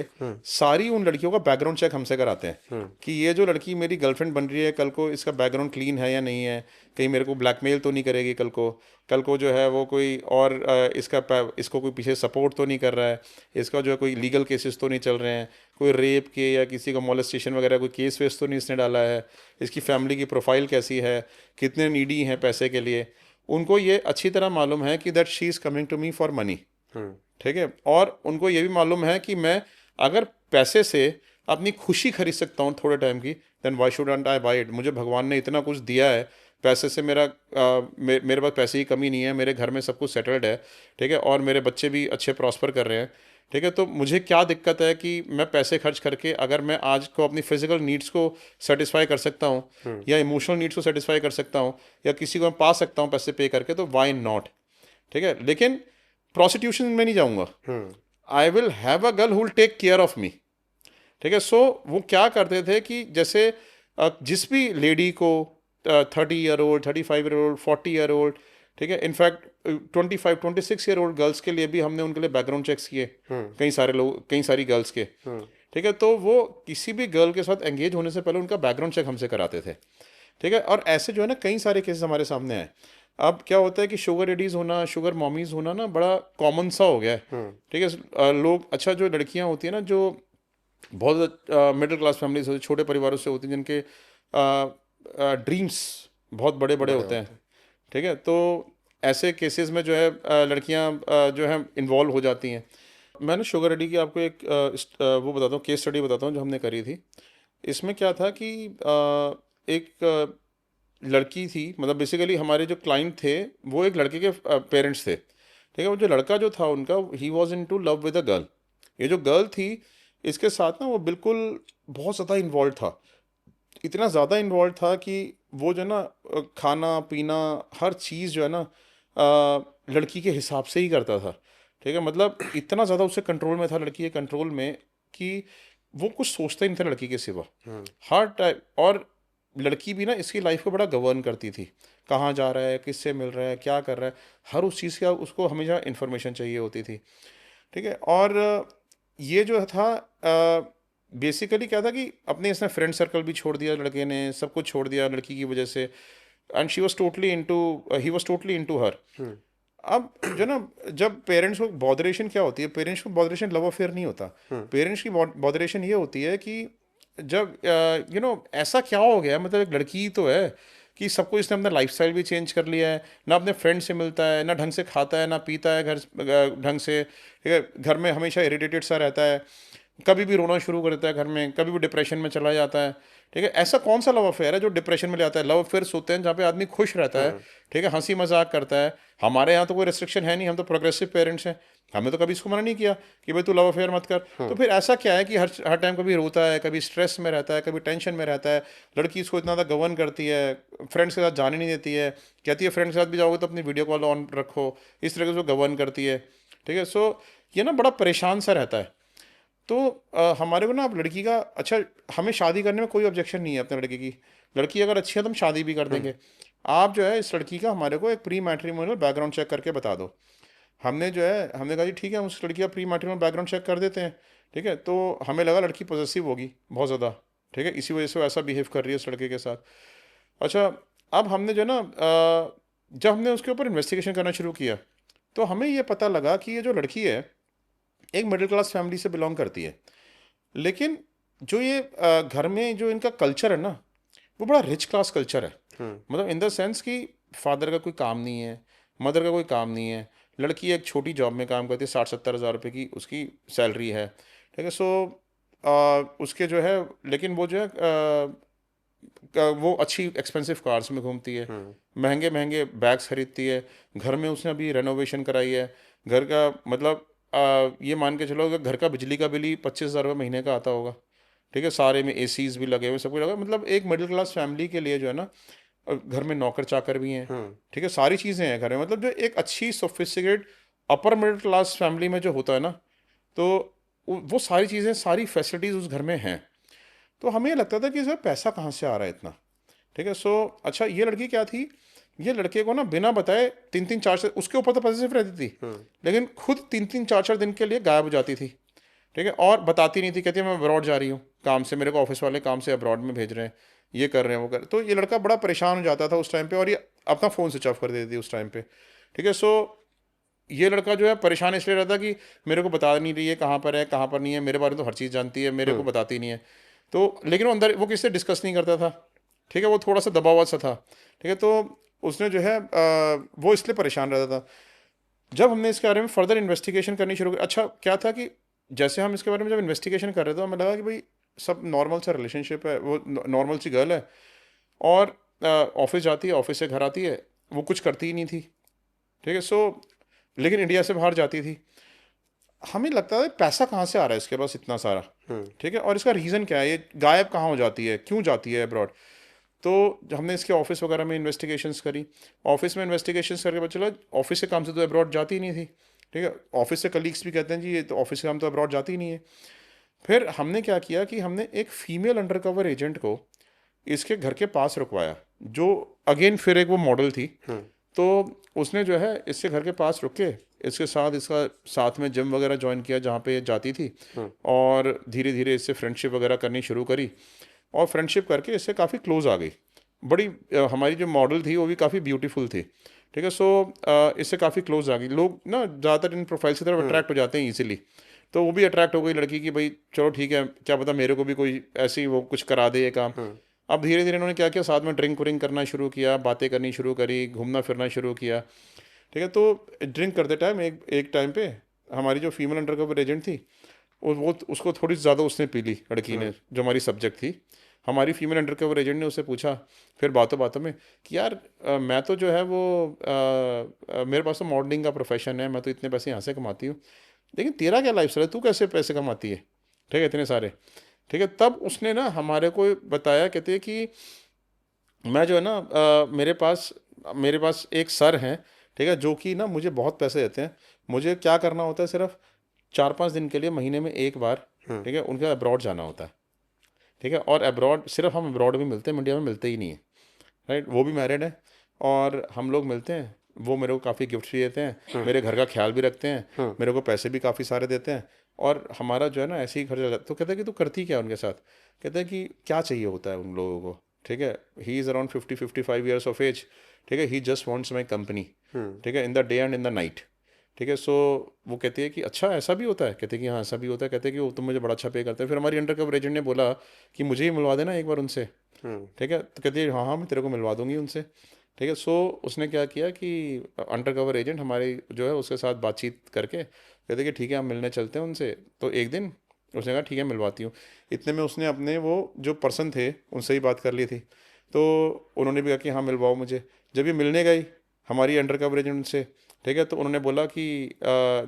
सारी उन लड़कियों का बैकग्राउंड चेक हमसे कराते हैं कि ये जो लड़की मेरी गर्लफ्रेंड बन रही है, कल को इसका बैकग्राउंड क्लीन है या नहीं है, कहीं मेरे को ब्लैकमेल तो नहीं करेगी कल को जो है वो कोई और इसको कोई पीछे सपोर्ट तो नहीं कर रहा है, इसका जो है कोई लीगल केसेस तो नहीं चल रहे हैं, कोई रेप के या किसी का मोलेस्टेशन वगैरह कोई केस वेस तो नहीं इसने डाला है, इसकी फैमिली की प्रोफाइल कैसी है, कितने नीडी हैं पैसे के लिए। उनको ये अच्छी तरह मालूम है कि that she is coming to me for money, ठीक है। और उनको ये भी मालूम है कि मैं अगर पैसे से अपनी खुशी खरीद सकता हूँ थोड़े टाइम की, then why shouldn't I buy it. मुझे भगवान ने इतना कुछ दिया है, पैसे से मेरे पास पैसे की कमी नहीं है, मेरे घर में सब कुछ सेटल्ड है, ठीक है, और मेरे बच्चे भी अच्छे प्रॉस्पर कर रहे हैं, ठीक है, तो मुझे क्या दिक्कत है कि मैं पैसे खर्च करके अगर मैं आज को अपनी फिजिकल नीड्स को सेटिस्फाई कर सकता हूँ या इमोशनल नीड्स को सेटिस्फाई कर सकता हूँ या किसी को मैं पा सकता हूँ पैसे पे करके, तो वाई नॉट। ठीक है, लेकिन प्रोस्टिट्यूशन में नहीं जाऊँगा। I will have a girl who will take care of me. ठीक है, सो वो क्या करते थे कि जैसे जिस भी लेडी को 30 year old, 35 year old, 40 year old, ठीक है, इनफैक्ट 25 26 ईयर ओल्ड गर्ल्स के लिए भी हमने उनके लिए बैकग्राउंड चेक्स किए, कई सारे लोग, कई सारी गर्ल्स के। ठीक है, तो वो किसी भी गर्ल के साथ एंगेज होने से पहले उनका बैकग्राउंड चेक हमसे कराते थे। ठीक है, और ऐसे जो है ना कई सारे केसेस हमारे सामने आए। अब क्या होता है कि शुगर एडीज होना, शुगर मॉमीज होना ना बड़ा कॉमन सा हो गया है। ठीक है, लोग, अच्छा जो लड़कियां होती है ना जो बहुत मिडिल क्लास फैमिलीज होती, छोटे परिवारों से होती हैं, जिनके ड्रीम्स बहुत बड़े बड़े होते हैं। ठीक है, तो ऐसे केसेस में जो है लड़कियां जो है इन्वॉल्व हो जाती हैं। मैंने शुगर एडी की आपको एक वो बताता हूँ, केस स्टडी बताता हूँ जो हमने करी थी। इसमें क्या था कि एक लड़की थी, मतलब बेसिकली हमारे जो क्लाइंट थे वो एक लड़के के पेरेंट्स थे। ठीक है, वो जो लड़का जो था उनका, he was in to love with a girl. ये जो गर्ल थी इसके साथ ना वो बिल्कुल बहुत ज़्यादा इन्वॉल्व था, इतना ज़्यादा इन्वॉल्व था कि वो जो है ना खाना पीना हर चीज़ जो है ना लड़की के हिसाब से ही करता था। ठीक है, मतलब इतना ज़्यादा उससे कंट्रोल में था, लड़की के कंट्रोल में, कि वो कुछ सोचता ही नहीं था लड़की के सिवा। हर टाइम, और लड़की भी ना इसकी लाइफ को बड़ा गवर्न करती थी, कहाँ जा रहा है, किससे मिल रहा है, क्या कर रहा है, हर उस चीज़ का उसको हमेशा इन्फॉर्मेशन चाहिए होती थी। ठीक है, और ये जो था बेसिकली क्या था कि अपने इसने फ्रेंड सर्कल भी छोड़ दिया, लड़के ने सब कुछ छोड़ दिया लड़की की वजह से, and she was totally into he was totally into हर। अब जो ना, जब पेरेंट्स को बॉदरेशन क्या होती है, पेरेंट्स को बॉदरेशन लव अफेयर नहीं होता। पेरेंट्स की बॉदरेशन ये होती है कि जब ऐसा क्या हो गया, मतलब एक लड़की तो है कि सबको इसने अपना लाइफस्टाइल भी चेंज कर लिया है, ना अपने फ्रेंड से मिलता है, ना ढंग से खाता है, ना पीता है घर ढंग से। ठीक है, घर में हमेशा इरिटेटेड सा रहता है, कभी भी रोना शुरू कर देता है घर में, कभी भी डिप्रेशन में चला जाता है। ठीक है, ऐसा कौन सा लव अफेयर है जो डिप्रेशन में ले आता है? लव अफेयर्स होते हैं जहाँ पे आदमी खुश रहता है, ठीक है, हंसी मजाक करता है। हमारे यहाँ तो कोई रिस्ट्रिक्शन है नहीं, हम तो प्रोग्रेसिव पेरेंट्स हैं, हमें तो कभी इसको मना नहीं किया कि भाई तू लव अफेयर मत कर। तो फिर ऐसा क्या है कि हर हर टाइम कभी रोता है, कभी स्ट्रेस में रहता है, कभी टेंशन में रहता है, लड़की इसको इतना ज़्यादा गवर्न करती है, फ्रेंड्स के साथ जाने नहीं देती है, कहती है फ्रेंड्स के साथ भी जाओगे तो अपनी वीडियो कॉल ऑन रखो, इस तरह से गवर्न करती है। ठीक है, सो ये ना बड़ा परेशान सा रहता है। तो हमारे को ना अब लड़की का, अच्छा, हमें शादी करने में कोई ऑब्जेक्शन नहीं है अपने लड़के की, लड़की अगर अच्छी है तो हम शादी भी कर देंगे। आप जो है इस लड़की का हमारे को एक प्री मैट्रिमोनियल बैकग्राउंड चेक करके बता दो। हमने जो है, हमने कहा जी ठीक है, हम उस लड़की का प्री मैट्रिमोनियल बैकग्राउंड चेक कर देते हैं। ठीक है, तो हमें लगा लड़की पॉजेसिव होगी बहुत ज़्यादा। ठीक है, इसी वजह से वो ऐसा बिहेव कर रही है उस लड़के के साथ। अच्छा, अब हमने जो है ना जब हमने उसके ऊपर इन्वेस्टिगेशन करना शुरू किया तो हमें ये पता लगा कि ये जो लड़की है एक मिडिल क्लास फैमिली से बिलोंग करती है, लेकिन जो ये घर में जो इनका कल्चर है ना वो बड़ा रिच क्लास कल्चर है। मतलब इन द सेंस कि फादर का कोई काम नहीं है, मदर का कोई काम नहीं है, लड़की एक छोटी जॉब में काम करती है, 60 70 हज़ार रुपये की उसकी सैलरी है। ठीक है, सो उसके जो है, लेकिन वो जो है वो अच्छी एक्सपेंसिव कार्स में घूमती है, महंगे महंगे बैग्स खरीदती है, घर में उसने अभी रेनोवेशन कराई है, घर का मतलब ये मान के चलो कि घर का बिजली का बिल ही 25 हज़ार रुपये महीने का आता होगा। ठीक है, सारे में एसीज भी लगे हुए, सब कुछ लगा, मतलब एक मिडिल क्लास फैमिली के लिए जो है ना घर में नौकर चाकर भी हैं। ठीक है, सारी चीज़ें हैं घर में, मतलब जो एक अच्छी sophisticate upper middle class family में जो होता है ना, तो वो सारी चीज़ें, सारी फैसिलिटीज़ उस घर में हैं। तो हमें ये लगता था कि इसमें पैसा कहाँ से आ रहा है इतना। ठीक है, सो अच्छा, ये लड़की क्या थी, ये लड़के को ना बिना बताए 3 3 4 4, उसके ऊपर तो पॉजिटिव रहती थी, लेकिन खुद 3 3 4 4 दिन के लिए गायब हो जाती थी। ठीक है, और बताती नहीं थी, कहती है मैं अब्रॉड जा रही हूँ काम से, मेरे को ऑफिस वाले काम से अब्रॉड में भेज रहे हैं, ये कर रहे हैं वो कर। तो ये लड़का बड़ा परेशान हो जाता था उस टाइम पे, और ये अपना फ़ोन स्विच ऑफ कर देती थी उस टाइम पे। ठीक है, सो ये लड़का जो है परेशान इसलिए रहता कि मेरे को बता नहीं रही है कहाँ पर है, कहाँ पर नहीं है, मेरे बारे में तो हर चीज़ जानती है, मेरे को बताती नहीं है। तो लेकिन वो अंदर वो किससे डिस्कस नहीं करता था। ठीक है, वो थोड़ा सा दबाव सा था। ठीक है, तो उसने जो है वो इसलिए परेशान रहता था। जब हमने इसके बारे में फर्दर इन्वेस्टिगेशन करनी शुरू की, अच्छा क्या था कि जैसे हम इसके बारे में जब इन्वेस्टिगेशन कर रहे थे, हमें लगा कि भाई सब नॉर्मल सा रिलेशनशिप है, वो नॉर्मल सी गर्ल है, और ऑफिस जाती है, ऑफिस से घर आती है, वो कुछ करती ही नहीं थी। ठीक है, सो लेकिन इंडिया से बाहर जाती थी। हमें लगता है पैसा कहाँ से आ रहा है इसके पास इतना सारा, ठीक है, और इसका रीज़न क्या है, ये गायब कहाँ हो जाती है, क्यों जाती है अब्रॉड। तो हमने इसके ऑफिस वगैरह में इन्वेस्टिगेशंस करी। ऑफिस में इन्वेस्टिगेशंस करके पता चला ऑफिस के काम से तो अब्रॉड जाती ही नहीं थी, ठीक है। ऑफिस से कलीग्स भी कहते हैं जी ये तो ऑफिस के काम तो अब्रॉड जाती ही नहीं है। फिर हमने क्या किया कि हमने एक फीमेल अंडरकवर एजेंट को इसके घर के पास रुकवाया, जो अगेन फिर एक वो मॉडल थी। तो उसने जो है इसके घर के पास रुक के इसके साथ इसका साथ में जिम वगैरह ज्वाइन किया जहाँ पे ये जाती थी, और धीरे धीरे इससे फ्रेंडशिप वगैरह करनी शुरू करी, और फ्रेंडशिप करके इससे काफ़ी क्लोज आ गई। बड़ी हमारी जो मॉडल थी वो भी काफ़ी ब्यूटीफुल थी, ठीक है। सो इससे काफ़ी क्लोज आ गई। लोग ना ज़्यादातर इन प्रोफाइल की तरफ अट्रैक्ट हो जाते हैं इजीली, तो वो भी अट्रैक्ट हो गई लड़की की, भाई चलो ठीक है, क्या पता मेरे को भी कोई ऐसी वो कुछ करा दे ये काम। अब धीरे धीरे इन्होंने क्या किया, साथ में ड्रिंक व्रिंक करना शुरू किया, बातें करनी शुरू करी, घूमना फिरना शुरू किया, ठीक है। तो ड्रिंक करते टाइम एक टाइम पे हमारी जो फीमेल अंडरकवर एजेंट थी वो उसको थोड़ी ज़्यादा उसने पी ली लड़की ने, जो हमारी सब्जेक्ट थी। हमारी फीमेल अंडरकवर एजेंट ने उससे पूछा फिर बातों बातों में कि यार मैं तो जो है वो मेरे पास तो मॉडलिंग का प्रोफेशन है, मैं तो इतने पैसे यहाँ से कमाती हूँ, लेकिन तेरा क्या लाइफ है, तू कैसे पैसे कमाती है, ठीक है, इतने सारे, ठीक है। तब उसने ना हमारे को बताया, कहते हैं कि मैं जो है ना मेरे पास एक सर हैं, ठीक है, जो कि ना मुझे बहुत पैसे देते हैं। मुझे क्या करना होता है, सिर्फ 4-5 दिन के लिए महीने में एक बार, ठीक है, उनके अब्रॉड जाना होता है, ठीक है। और अब्रॉड सिर्फ हम अब्रॉड भी मिलते हैं, इंडिया में मिलते ही नहीं है, राइट। वो भी मैरिड है और हम लोग मिलते हैं, वो मेरे को काफ़ी गिफ्ट भी देते हैं, मेरे घर का ख्याल भी रखते हैं, मेरे को पैसे भी काफ़ी सारे देते हैं, और हमारा जो है ना ऐसे ही खर्चा जाता है। तो कहते हैं कि तू करती क्या है उनके साथ, कहते हैं कि क्या चाहिए होता है उन लोगों को, ठीक है। He is around 50-55 years of age, ठीक है। He just wants my company, ठीक है, in the day and in the night, ठीक है। सो वो कहती है कि अच्छा ऐसा भी होता है, कहते हैं कि हाँ ऐसा भी होता है, कहते हैं कि वो तुम मुझे बड़ा अच्छा पे करते हैं। फिर हमारी अंडर कवर एजेंट ने बोला कि मुझे ही मिलवा देना एक बार उनसे, ठीक है। तो कहती है हाँ हाँ मैं तेरे को मिलवा दूंगी उनसे, ठीक है। सो उसने क्या किया कि अंडर कवर एजेंट हमारी जो है उसके साथ बातचीत करके कहते कि ठीक है हम मिलने चलते हैं उनसे। तो एक दिन उसने कहा ठीक है मिलवाती हूँ। इतने में उसने अपने वो जो पर्सन थे उनसे ही बात कर ली थी, तो उन्होंने भी कहा कि हाँ मिलवाओ मुझे। जब ये मिलने गई हमारी अंडर कवर एजेंट से, ठीक है, तो उन्होंने बोला कि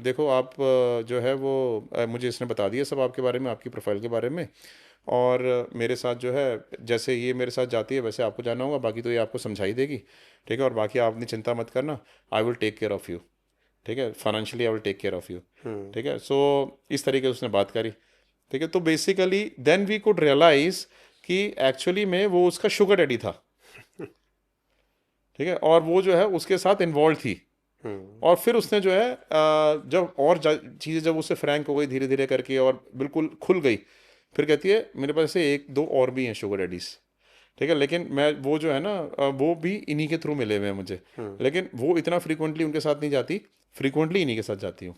देखो आप जो है वो मुझे इसने बता दिया सब आपके बारे में, आपकी प्रोफाइल के बारे में, और मेरे साथ जो है जैसे ये मेरे साथ जाती है वैसे आपको जाना होगा, बाकी तो ये आपको समझाई देगी, ठीक है, और बाकी आप अपनी चिंता मत करना, I will take care of you, ठीक है, financially I will take care of you, ठीक है। सो इस तरीके से उसने बात करी, ठीक है। तो basically then we could realise कि एक्चुअली में वो उसका शुगर डैडी था, ठीक है, और वो जो है उसके साथ इन्वॉल्व थी। और फिर उसने जो है जब और चीज़ें जब उससे फ्रैंक हो गई धीरे धीरे करके और बिल्कुल खुल गई, फिर कहती है मेरे पास से 1-2 और भी हैं शुगर डैडीज, ठीक है, लेकिन मैं वो जो है ना वो भी इन्हीं के थ्रू मिले हुए हैं मुझे, लेकिन वो इतना फ्रीक्वेंटली उनके साथ नहीं जाती, फ्रीक्वेंटली इन्हीं के साथ जाती हूँ।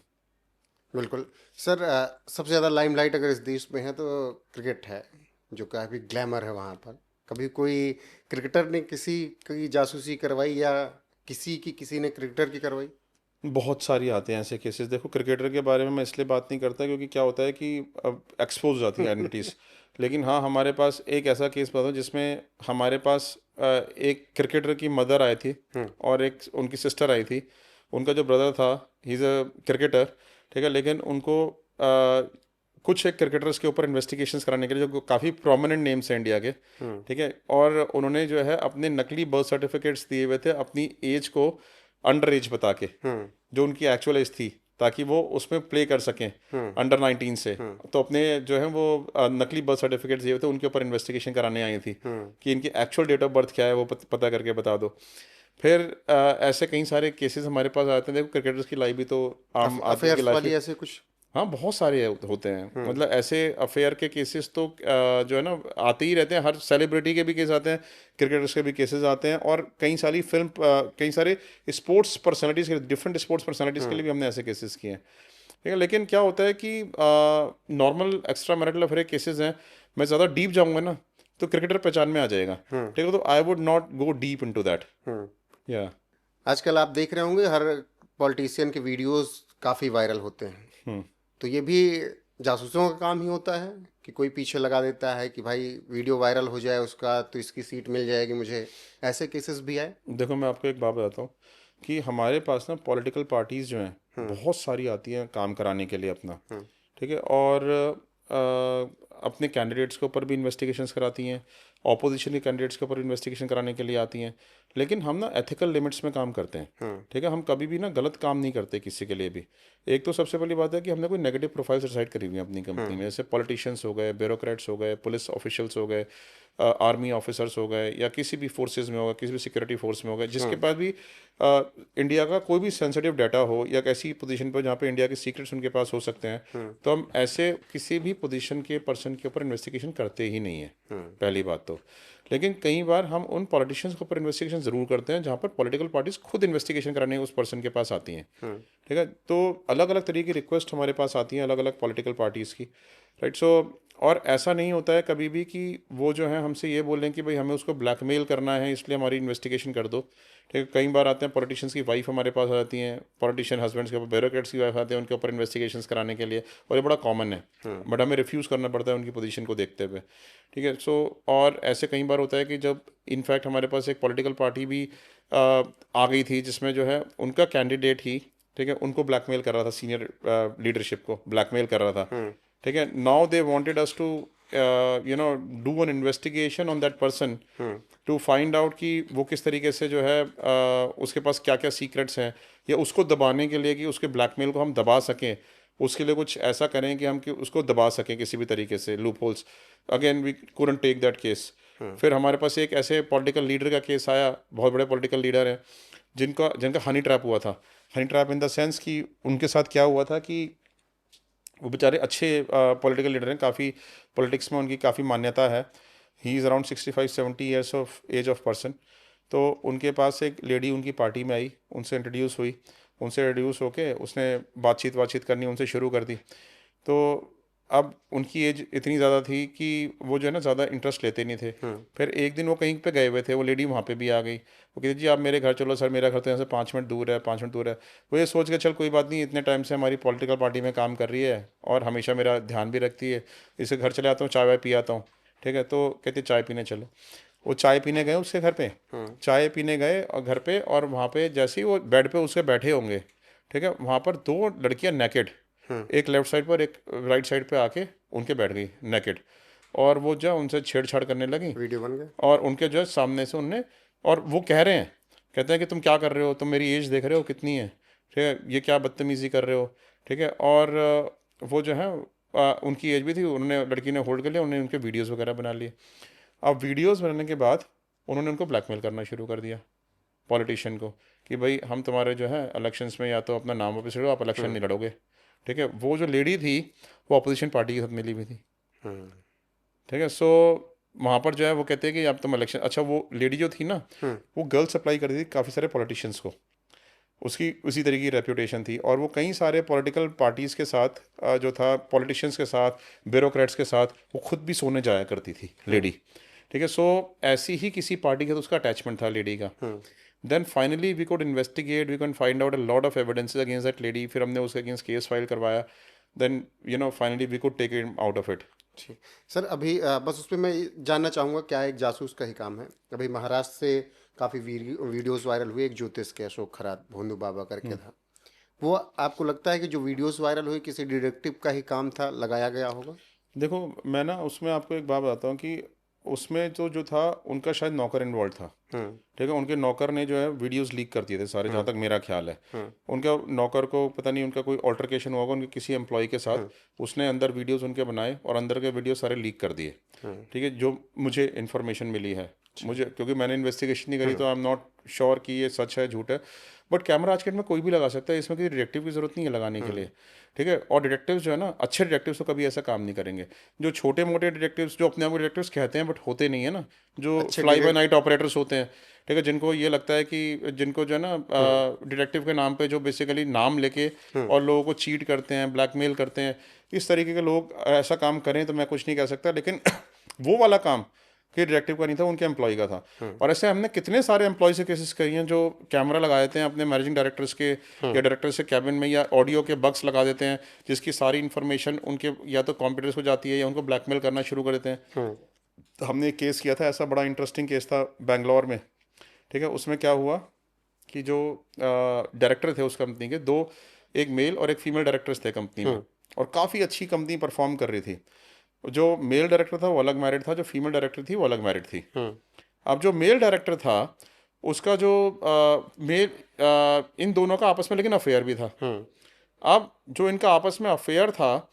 बिल्कुल सर। सबसे ज़्यादा लाइमलाइट अगर इस देश में है तो क्रिकेट है, जो काफ़ी ग्लैमर है वहाँ पर। कभी कोई क्रिकेटर ने किसी की जासूसी करवाई, या किसी ने क्रिकेटर की करवाई? बहुत सारी आते हैं ऐसे केसेस। देखो क्रिकेटर के बारे में मैं इसलिए बात नहीं करता क्योंकि क्या होता है कि अब एक्सपोज हो जाती है आइडेंटिटीज, लेकिन हाँ हमारे पास एक ऐसा केस बताओ जिसमें हमारे पास एक क्रिकेटर की मदर आई थी और एक उनकी सिस्टर आई थी। उनका जो ब्रदर था ही इज़ अ क्रिकेटर, ठीक है, लेकिन उनको कुछ एक क्रिकेटर्स के ऊपर इन्वेस्टिगेशंस कराने के लिए जो काफ़ी प्रोमिनेंट नेम्स हैं इंडिया के, ठीक है, और उन्होंने जो है अपने नकली बर्थ सर्टिफिकेट्स दिए हुए थे अपनी एज को अंडर एज बता के, जो उनकी एक्चुअल एज थी, ताकि वो उसमें प्ले कर सकें अंडर 19 से। तो अपने जो है वो नकली बर्थ सर्टिफिकेट्स दिए हुए थे उनके ऊपर इन्वेस्टिगेशन कराने आई थी कि इनकी एक्चुअल डेट ऑफ बर्थ क्या है वो पता करके बता दो। फिर ऐसे कई सारे केसेस हमारे पास आते हैं। देखो क्रिकेटर्स की लाइफ भी तो आम आदमी की अफेयर्स लाइफ वाली ऐसे कुछ? हाँ बहुत सारे होते हैं, मतलब ऐसे अफेयर के केसेस तो जो है ना आते ही रहते हैं। हर सेलिब्रिटी के भी केस आते हैं, क्रिकेटर्स के भी केसेस आते हैं, और कई सारे स्पोर्ट्स पर्सनालिटीज़ के, डिफरेंट स्पोर्ट्स पर्सनालिटीज़ के लिए भी हमने ऐसे केसेस किए हैं, ठीक है। लेकिन क्या होता है कि normal extra marital affair cases हैं, मैं ज़्यादा डीप जाऊँगा ना तो क्रिकेटर पहचान में आ जाएगा, ठीक है, तो I would not go deep into that. या आजकल आप देख रहे होंगे हर पॉलिटिशियन के वीडियोस काफ़ी वायरल होते हैं, तो ये भी जासूसों का काम ही होता है कि कोई पीछे लगा देता है कि भाई वीडियो वायरल हो जाए उसका तो इसकी सीट मिल जाएगी मुझे। ऐसे केसेस भी आए? देखो मैं आपको एक बात बताता हूँ कि हमारे पास ना पॉलिटिकल पार्टीज़ जो हैं बहुत सारी आती हैं काम कराने के लिए अपना, ठीक है। और अपने कैंडिडेट्स के ऊपर भी इन्वेस्टिगेशंस कराती हैं, ऑपोजिशन के कैंडिडेट्स के ऊपर इन्वेस्टिगेशन कराने के लिए आती हैं। लेकिन हम ना एथिकल लिमिट्स में काम करते हैं, ठीक है। हम कभी भी ना गलत काम नहीं करते किसी के लिए भी। एक तो सबसे पहली बात है कि हमने कोई नेगेटिव प्रोफाइल डिसाइड करी हुई है अपनी कंपनी में, जैसे पॉलिटिशियंस हो गए, ब्यूरोक्रेट्स हो गए, पुलिस ऑफिशियल्स हो गए, आर्मी ऑफिसर्स हो गए, या किसी भी फोर्सेज में हो गए, किसी भी सिक्योरिटी फोर्स में हो गए, जिसके पास भी इंडिया का कोई भी सेंसिटिव डाटा हो, या ऐसी पोजीशन पर जहाँ पे इंडिया के सीक्रेट्स उनके पास हो सकते हैं, तो हम ऐसे किसी भी पोजीशन के पर्सन के ऊपर इन्वेस्टिगेशन करते ही नहीं है, पहली बात तो। लेकिन कई बार हम उन पॉलिटिशियंस के ऊपर इन्वेस्टिगेशन ज़रूर करते हैं जहाँ पर पॉलिटिकल पार्टीज खुद इन्वेस्टिगेशन कराने उस पर्सन के पास आती हैं, ठीक है। तो अलग अलग तरीके की रिक्वेस्ट हमारे पास आती हैं अलग अलग पॉलिटिकल पार्टीज़ की, राइट। सो और ऐसा नहीं होता है कभी भी कि वो जो है हमसे ये बोलें कि भाई हमें उसको ब्लैकमेल करना है इसलिए हमारी इन्वेस्टिगेशन कर दो, ठीक है। कई बार आते हैं पॉलिटिशियंस की वाइफ हमारे पास आ जाती हैं, पॉलिटिशियन हस्बैंड्स के ऊपर, ब्यूरोक्रेट्स की वाइफ आते हैं उनके ऊपर इन्वेस्टिगेशंस कराने के लिए, और ये बड़ा कॉमन है, बट हमें रिफ्यूज़ करना पड़ता है उनकी पोजीशन को देखते हुए, ठीक है। सो और ऐसे कई बार होता है कि जब इनफैक्ट हमारे पास एक पॉलिटिकल पार्टी भी आ गई थी जिसमें जो है उनका कैंडिडेट ही, ठीक है, उनको ब्लैकमेल कर रहा था, सीनियर लीडरशिप को ब्लैकमेल कर रहा था, ठीक है। Now they wanted us to do an investigation on that person to find out कि वो किस तरीके से जो है उसके पास क्या क्या सीक्रेट्स हैं, या उसको दबाने के लिए कि उसके ब्लैकमेल को हम दबा सकें, उसके लिए कुछ ऐसा करें कि हम कि उसको दबा सकें किसी भी तरीके से, loopholes. Again we couldn't take that case. फिर हमारे पास एक ऐसे पॉलिटिकल लीडर का केस आया, बहुत बड़े पॉलिटिकल लीडर हैं जिनका जिनका हनी ट्रैप हुआ था। Honey trap in the sense कि उनके साथ क्या हुआ था कि वो बेचारे अच्छे पॉलिटिकल लीडर हैं, काफ़ी पॉलिटिक्स में उनकी काफ़ी मान्यता है। He is around 65-70 years of age of person. तो उनके पास एक लेडी उनकी पार्टी में आई, उनसे इंट्रोड्यूस हुई, उनसे इंट्रोड्यूस होके उसने बातचीत करनी उनसे शुरू कर दी। तो अब उनकी एज इतनी ज़्यादा थी कि वो जो है ना ज़्यादा इंटरेस्ट लेते नहीं थे। फिर एक दिन वो कहीं पे गए हुए थे, वो लेडी वहाँ पे भी आ गई, वो कहती जी आप मेरे घर चलो, सर मेरा घर तो यहाँ से 5 मिनट दूर है, 5 मिनट दूर है। वो ये सोच के चल कोई बात नहीं, इतने टाइम से हमारी पॉलिटिकल पार्टी में काम कर रही है और हमेशा मेरा ध्यान भी रखती है, इसके घर चले आता हूँ, चाय वाय पी आता हूँ, ठीक है। तो कहती चाय पीने चलो। वो चाय पीने गए उसके घर पे, चाय पीने गए और घर पे, और वहाँ पे जैसे ही वो बेड पे उसके बैठे होंगे, ठीक है, वहाँ पर दो लड़कियाँ नेकेड, एक लेफ्ट साइड पर एक राइट साइड पे आके उनके बैठ गई नेकेड, और वो जो है उनसे छेड़छाड़ करने लगी, वीडियो बन गया। और उनके जो है सामने से उनने, और वो कह रहे हैं, कहते हैं कि तुम क्या कर रहे हो, तुम मेरी एज देख रहे हो कितनी है, ठीक है, ये क्या बदतमीज़ी कर रहे हो, ठीक है। और वो जो है उनकी एज भी थी, उन्होंने लड़की ने होल्ड कर लिया, उन्होंने उनके वीडियोज़ वगैरह बना लिए। अब वीडियोज़ बनाने के बाद उन्होंने उनको ब्लैकमेल करना शुरू कर दिया, पॉलिटिशियन को, कि भाई हम तुम्हारे जो है इलेक्शंस में या तो अपना नाम वापस लो, आप इलेक्शन नहीं लड़ोगे, ठीक है। वो जो लेडी थी वो अपोजिशन पार्टी के साथ मिली हुई थी, ठीक है। सो वहाँ पर जो है वो कहते हैं कि अब तुम इलेक्शन, अच्छा वो लेडी जो थी ना वो गर्ल सप्लाई करती थी काफ़ी सारे पॉलिटिशियंस को, उसकी उसी तरीके की रेपुटेशन थी, और वो कई सारे पॉलिटिकल पार्टीज़ के साथ जो था, पॉलिटिशियंस के साथ, ब्यूरोक्रेट्स के साथ वो खुद भी सोने जाया करती थी लेडी, ठीक है। सो ऐसी ही किसी पार्टी के साथ उसका अटैचमेंट था लेडी का। Then finally we could investigate, we can find out a lot of evidences against that lady. फिर हमने उसके अगेंस्ट केस फाइल करवाया, then finally we could take it out of it. ठीक सर, अभी बस उस पर मैं ये जानना चाहूँगा, क्या एक जासूस का ही काम है। अभी महाराष्ट्र से काफ़ी वीडियोस वायरल हुए, एक ज्योतिष के अशोक खरात भोंदू बाबा करके था, वो आपको लगता है कि जो वीडियोस वायरल हुए किसी डिटेक्टिव का ही काम था, लगाया गया होगा? देखो मैं ना उसमें आपको एक बात बताता हूँ कि उसमें जो था उनका शायद नौकर इन्वॉल्व था, ठीक है। उनके नौकर ने जो है वीडियोस लीक कर दिए थे सारे, जहाँ तक मेरा ख्याल है। उनका नौकर को पता नहीं उनका कोई ऑल्टरकेशन हुआ होगा उनके किसी एम्प्लॉय के साथ, उसने अंदर वीडियोस उनके बनाए और अंदर के वीडियो सारे लीक कर दिए, ठीक है, जो मुझे इन्फॉर्मेशन मिली है। मुझे, क्योंकि मैंने इन्वेस्टिगेशन नहीं करी तो आई एम नॉट श्योर कि ये सच है झूठ है, बट कैमरा आज के डेट में कोई भी लगा सकता है, इसमें किसी डिटेक्टिव की जरूरत नहीं है लगाने के लिए, ठीक है। और डिटेक्टिव्स जो है ना, अच्छे डिटेक्टिव्स तो कभी ऐसा काम नहीं करेंगे। जो छोटे मोटे डिटेक्टिव्स जो अपने आप को डिटेक्टिव्स कहते हैं बट होते नहीं है ना, जो फ्लाई बाय नाइट ऑपरेटर्स होते हैं, ठीक है, जिनको ये लगता है कि जिनको जो है ना डिटेक्टिव के नाम पे जो बेसिकली नाम लेके और लोगों को चीट करते हैं, ब्लैकमेल करते हैं, इस तरीके के लोग ऐसा काम करें तो मैं कुछ नहीं कह सकता, लेकिन वो वाला काम कि डिटेक्टिव का नहीं था, उनके एम्प्लॉय का था। और ऐसे हमने कितने सारे एम्प्लॉय से केसेस करी हैं जो कैमरा लगा देते हैं अपने मैनेजिंग डायरेक्टर्स के या डायरेक्टर्स के कैबिन में, या ऑडियो के बग्स लगा देते हैं जिसकी सारी इन्फॉर्मेशन उनके या तो कॉम्प्यूटर्स को जाती है या उनको ब्लैकमेल करना शुरू कर देते हैं। तो हमने एक केस किया था ऐसा, बड़ा इंटरेस्टिंग केस था बेंगलोर में, ठीक है। उसमें क्या हुआ कि जो डायरेक्टर थे उस कंपनी के, दो एक मेल और एक फीमेल डायरेक्टर्स थे कंपनी में, और काफ़ी अच्छी कंपनी परफॉर्म कर रही थी। जो मेल डायरेक्टर था वो अलग मैरिड था, जो फीमेल डायरेक्टर थी वो अलग मैरिड थी। अब जो मेल डायरेक्टर था उसका जो इन दोनों का आपस में लेकिन अफेयर भी था। अब जो इनका आपस में अफेयर था,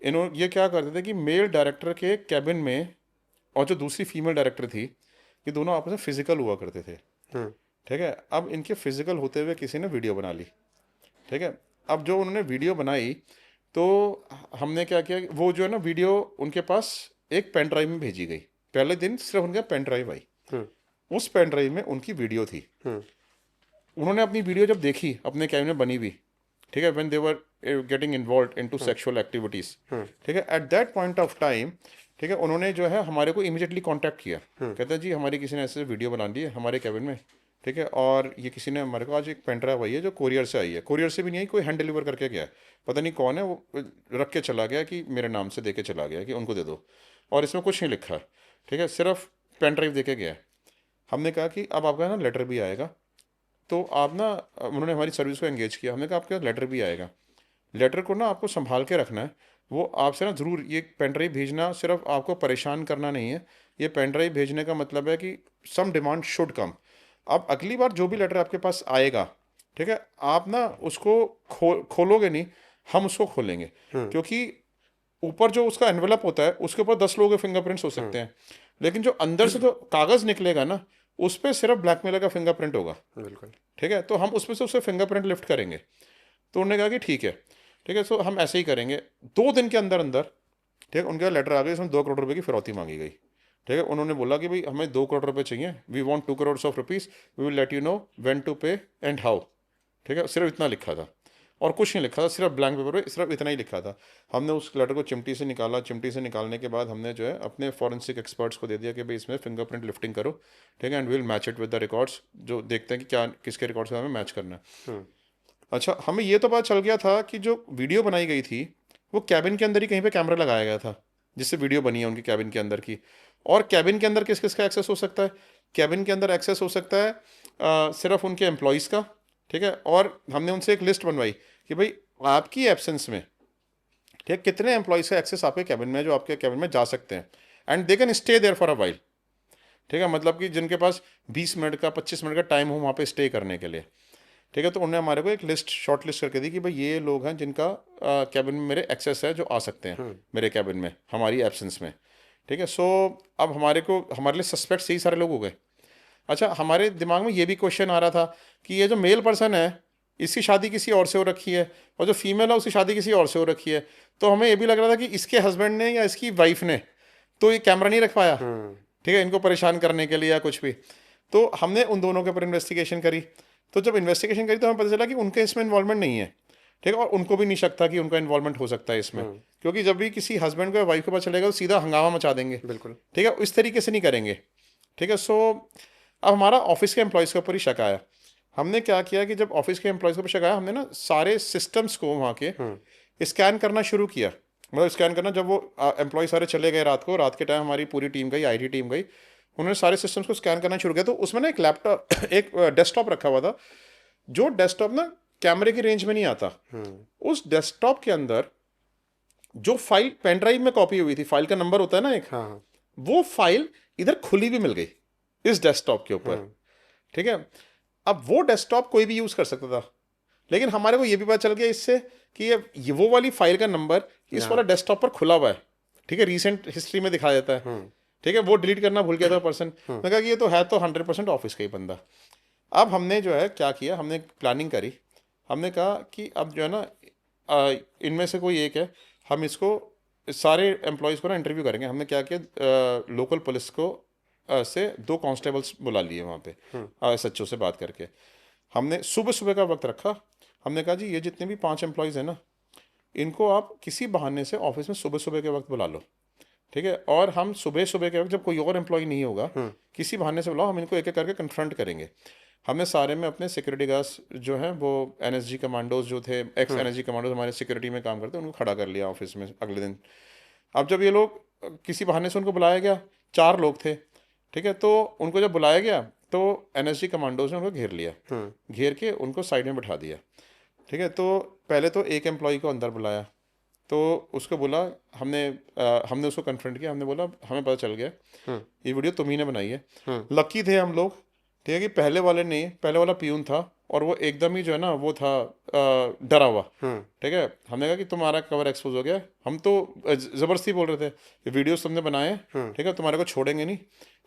ये क्या करते थे कि मेल डायरेक्टर के कैबिन में और जो दूसरी फीमेल डायरेक्टर थी, ये दोनों आपस में फिजिकल हुआ करते थे। ठीक है, अब इनके फिजिकल होते हुए किसी ने वीडियो बना ली। ठीक है, अब जो उन्होंने वीडियो बनाई तो हमने क्या किया, वो जो है ना वीडियो उनके पास एक पेन ड्राइव में भेजी गई। पहले दिन सिर्फ उनके पेन ड्राइव आई, उस पेन ड्राइव में उनकी वीडियो थी। उन्होंने अपनी वीडियो जब देखी अपने कैबिन में बनी हुई, ठीक है, when they were getting involve into sexual activities, ठीक है, at that point of time, ठीक है, उन्होंने जो है हमारे को इमीडिएटली कांटेक्ट किया। कहते हैं जी हमारी किसी ने ऐसे वीडियो बना ली है हमारे कैबिन में, ठीक है, और ये किसी ने हमारे को आज एक पेन ड्राइव आई है जो कोरियर से आई है, कोरियर से भी नहीं आई, कोई हैंड डिलीवर करके गया है, पता नहीं कौन है, वो रख के चला गया कि मेरे नाम से दे के चला गया कि उनको दे दो, और इसमें कुछ नहीं लिखा, ठीक है, सिर्फ पेन ड्राइव दे के गया। हमने कहा कि अब आपका ना लेटर भी आएगा, तो आप ना, उन्होंने हमारी सर्विस को एंगेज किया, हमने कहा आपके लेटर भी आएगा, लेटर को ना आपको संभाल के रखना है, वो आपसे ना ज़रूर ये पेन ड्राइव भेजना, सिर्फ आपको परेशान करना नहीं है, ये पेन ड्राइव भेजने का मतलब है कि सम डिमांड शुड कम। अब अगली बार जो भी लेटर आपके पास आएगा, ठीक है, आप ना उसको खोलोगे नहीं, हम उसको खोलेंगे, क्योंकि ऊपर जो उसका एनवेलप होता है उसके ऊपर 10 लोगों के फिंगरप्रिंट्स हो सकते हैं, लेकिन जो अंदर से जो कागज़ निकलेगा ना उस पर सिर्फ ब्लैकमेलर का फिंगरप्रिंट होगा। बिल्कुल। ठीक है, तो हम उसमें से उससे फिंगरप्रिंट लिफ्ट करेंगे। तो उन्होंने कहा कि ठीक है, ठीक है, सो हम ऐसे ही करेंगे। 2 दिन के अंदर अंदर, ठीक है, उनका लेटर आ गया, इसमें 2 करोड़ रुपए की फिरौती मांगी गई। ठीक है, उन्होंने बोला कि भाई हमें 2 करोड़ रुपए चाहिए, we want 2 crore of rupees, we will let you know when to pay and how. ठीक है, सिर्फ इतना लिखा था और कुछ नहीं लिखा था, सिर्फ ब्लैंक पेपर पे सिर्फ इतना ही लिखा था। हमने उस लेटर को चिमटी से निकाला, चिमटी से निकालने के बाद हमने जो है अपने फॉरेंसिक एक्सपर्ट्स को दे दिया कि भाई इसमें फिंगरप्रिंट लिफ्टिंग करो, ठीक है, and will match it with the records, जो देखते हैं कि क्या किसके रिकॉर्ड्स से हमें मैच करना है। अच्छा, हमें ये तो पता चल गया था कि जो वीडियो बनाई गई थी वो कैबिन के अंदर ही कहीं पे कैमरा लगाया गया था जिससे वीडियो बनी है उनकी कैबिन के अंदर की। और कैबिन के अंदर किस किस का एक्सेस हो सकता है? कैबिन के अंदर एक्सेस हो सकता है सिर्फ उनके एम्प्लॉयज़ का। ठीक है, और हमने उनसे एक लिस्ट बनवाई कि भाई आपकी एब्सेंस में, ठीक है, कितने एम्प्लॉयज़ का एक्सेस आपके कैबिन में जो आपके कैबिन में जा सकते हैं, and they can stay there for a while. ठीक है, मतलब कि जिनके पास 20 मिनट का 25 मिनट का टाइम हो वहाँ पे स्टे करने के लिए। ठीक है, तो उन्होंने हमारे को एक लिस्ट शॉर्ट लिस्ट करके दी कि भाई ये लोग हैं जिनका कैबिन में मेरे एक्सेस है, जो आ सकते हैं मेरे कैबिन में हमारी एब्सेंस में। ठीक है, सो अब हमारे लिए सस्पेक्ट यही सारे लोग हो गए। अच्छा, हमारे दिमाग में ये भी क्वेश्चन आ रहा था कि ये जो मेल पर्सन है इसकी शादी किसी और से हो रखी है, और जो फीमेल है उसकी शादी किसी और से हो रखी है, तो हमें ये भी लग रहा था कि इसके हस्बैंड ने या इसकी वाइफ ने तो ये कैमरा नहीं रखवाया, ठीक है, इनको परेशान करने के लिए या कुछ भी। तो हमने उन दोनों के ऊपर इन्वेस्टिगेशन करी। तो जब इन्वेस्टिगेशन करी तो हमें पता चला कि उनके इसमें इन्वॉल्वमेंट नहीं है। ठीक है, और उनको भी नहीं शक था कि उनका इन्वॉल्वमेंट हो सकता है इसमें, क्योंकि जब भी किसी हस्बैंड को या वाइफ के पास चलेगा तो सीधा हंगामा मचा देंगे। बिल्कुल। ठीक है, इस तरीके से नहीं करेंगे। ठीक है, सो अब हमारा ऑफिस के एम्प्लॉयज़ के ऊपर ही शक आया। हमने क्या किया कि जब ऑफिस के एम्प्लॉयज़ के ऊपर शक आया, हमने ना सारे सिस्टम्स को वहाँ के स्कैन करना शुरू किया। मतलब स्कैन करना, जब वो एम्प्लॉय सारे चले गए रात को, रात के टाइम हमारी पूरी टीम गई, IT टीम गई, उन्होंने सारे सिस्टम्स को स्कैन करना शुरू किया। तो उसमें ना एक लैपटॉप एक डेस्कटॉप रखा हुआ था, जो डेस्कटॉप ना कैमरे की रेंज में नहीं आता। उस डेस्कटॉप के अंदर जो फाइल पेन ड्राइव में कॉपी हुई थी, फाइल का नंबर होता है ना एक, हाँ। वो फाइल इधर खुली भी मिल गई इस डेस्कटॉप के ऊपर। ठीक है, अब वो डेस्कटॉप कोई भी यूज कर सकता था, लेकिन हमारे को ये भी पता चल गया इससे कि ये वो वाली फाइल का नंबर इस वाला डेस्कटॉप पर खुला हुआ है। ठीक है, रीसेंट हिस्ट्री में दिखाया जाता है। ठीक है, वो डिलीट करना भूल गया था पर्सन। मैं कहा कि ये तो है तो 100% ऑफिस का ही बंदा। अब हमने जो है क्या किया, हमने प्लानिंग करी। हमने कहा कि अब जो है ना इनमें से कोई एक है, हम इसको सारे एम्प्लॉयज़ को ना इंटरव्यू करेंगे। हमने क्या किया, लोकल पुलिस को से 2 कांस्टेबल्स बुला लिए वहाँ पे, SHO से बात करके। हमने सुबह सुबह का वक्त रखा। हमने कहा जी ये जितने भी 5 एम्प्लॉयज़ हैं ना, इनको आप किसी बहाने से ऑफिस में सुबह सुबह के वक्त बुला लो। ठीक है, और हम सुबह सुबह के वक्त जब कोई और एम्प्लॉय नहीं होगा, किसी बहाने से बुलाओ, हम इनको एक एक करके कन्फ्रंट करेंगे। हमने सारे में अपने सिक्योरिटी गार्ड्स जो हैं वो NSG कमांडोज जो थे, एक्स NSG कमांडोज हमारे सिक्योरिटी में काम करते हैं, उनको खड़ा कर लिया ऑफिस में अगले दिन। अब जब ये लोग किसी बहाने से उनको बुलाया गया, 4 लोग थे। ठीक है, तो उनको जब बुलाया गया तो NSG कमांडोज ने उनको घेर लिया, घेर के उनको साइड में बैठा दिया। ठीक है, तो पहले तो एक एम्प्लॉय को अंदर बुलाया, तो उसको बोला, हमने उसको कन्फ्रंट किया, हमने बोला हमें पता चल गया ये वीडियो तुम ही ने बनाई है। लकी थे हम लोग, ठीक है, कि पहले वाले नहीं, पहले वाला पियून था और वो एकदम ही जो है ना वो था डरा हुआ। ठीक है, हमने कहा कि तुम्हारा कवर एक्सपोज हो गया, हम तो ज़बरदस्ती बोल रहे थे ये वीडियोस तुमने बनाए हैं, ठीक है, तुम्हारे को छोड़ेंगे नहीं।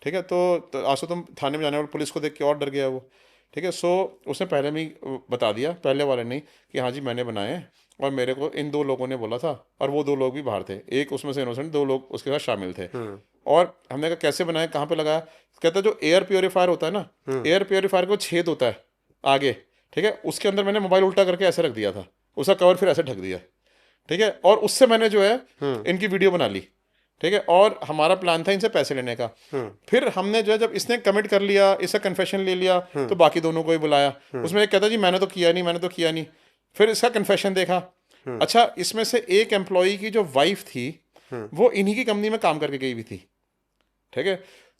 ठीक है, तो आज तो तुम थाने में जाने वाले, पुलिस को देख के और डर गया वो। ठीक है, सो उसने पहले में ही बता दिया, पहले वाले नहीं, कि हाँ जी मैंने बनाए हैं और मेरे को इन 2 लोगों ने बोला था, और वो 2 लोग भी बाहर थे, एक उसमें से इनोसेंट, 2 लोग उसके साथ शामिल थे। और हमने कहा कैसे बनाया, कहाँ पे लगाया, कहता है जो एयर प्योरीफायर होता है ना, एयर प्योरीफायर को छेद होता है आगे, ठीक है, उसके अंदर मैंने मोबाइल उल्टा करके ऐसे रख दिया था, उसका कवर फिर ऐसे ढक दिया। ठीक है, और उससे मैंने जो है इनकी वीडियो बना ली। ठीक है, और हमारा प्लान था इनसे पैसे लेने का। फिर हमने जो है जब इसने कमिट कर लिया, इसका कन्फेशन ले लिया, तो बाकी दोनों को ही बुलाया। उसमें एक कहता जी मैंने तो किया नहीं, मैंने तो किया नहीं। फिर इसका कन्फेशन देखा, अच्छा इसमें से एक एम्प्लॉय की जो वाइफ थी वो इन्हीं की कंपनी में काम करके गई हुई थी। ठीक है,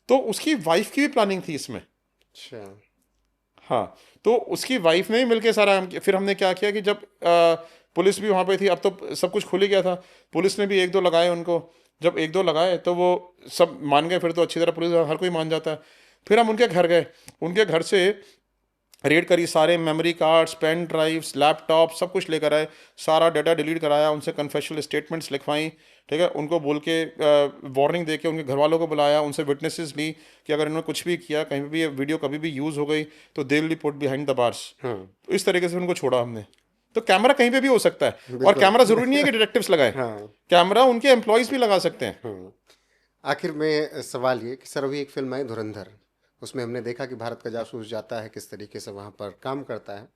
तो उसकी वाइफ की भी प्लानिंग थी इसमें। अच्छा। हाँ, तो उसकी वाइफ ने ही मिलके सारा काम किया। फिर हमने क्या किया कि जब पुलिस भी वहाँ पे थी, अब तो सब कुछ खुल ही गया था, पुलिस ने भी 1-2 लगाए उनको। जब 1-2 लगाए तो वो सब मान गए, फिर तो अच्छी तरह पुलिस हर कोई मान जाता है। फिर हम उनके घर गए, उनके घर से रेड करी, सारे memory cards, pen drives, laptop सब कुछ लेकर आए, सारा डाटा डिलीट कराया, उनसे कन्फेशनल स्टेटमेंट्स लिखवाई। ठीक है, उनको बोल के वार्निंग दे के उनके घर वालों को बुलाया, उनसे विटनेसेस ली कि अगर इन्होंने कुछ भी किया, कहीं भी ये वीडियो कभी भी यूज़ हो गई तो they will be put behind the bars. तो इस तरीके से उनको छोड़ा हमने। तो कैमरा कहीं पे भी हो सकता है, और कैमरा जरूरी नहीं है कि डिटेक्टिव्स लगाए, कैमरा उनके एम्प्लॉयज भी लगा सकते हैं। आखिर में सवाल ये कि सर अभी एक फिल्म आई धुरंधर, उसमें हमने देखा कि भारत का जासूस जाता है, किस तरीके से वहाँ पर काम करता है,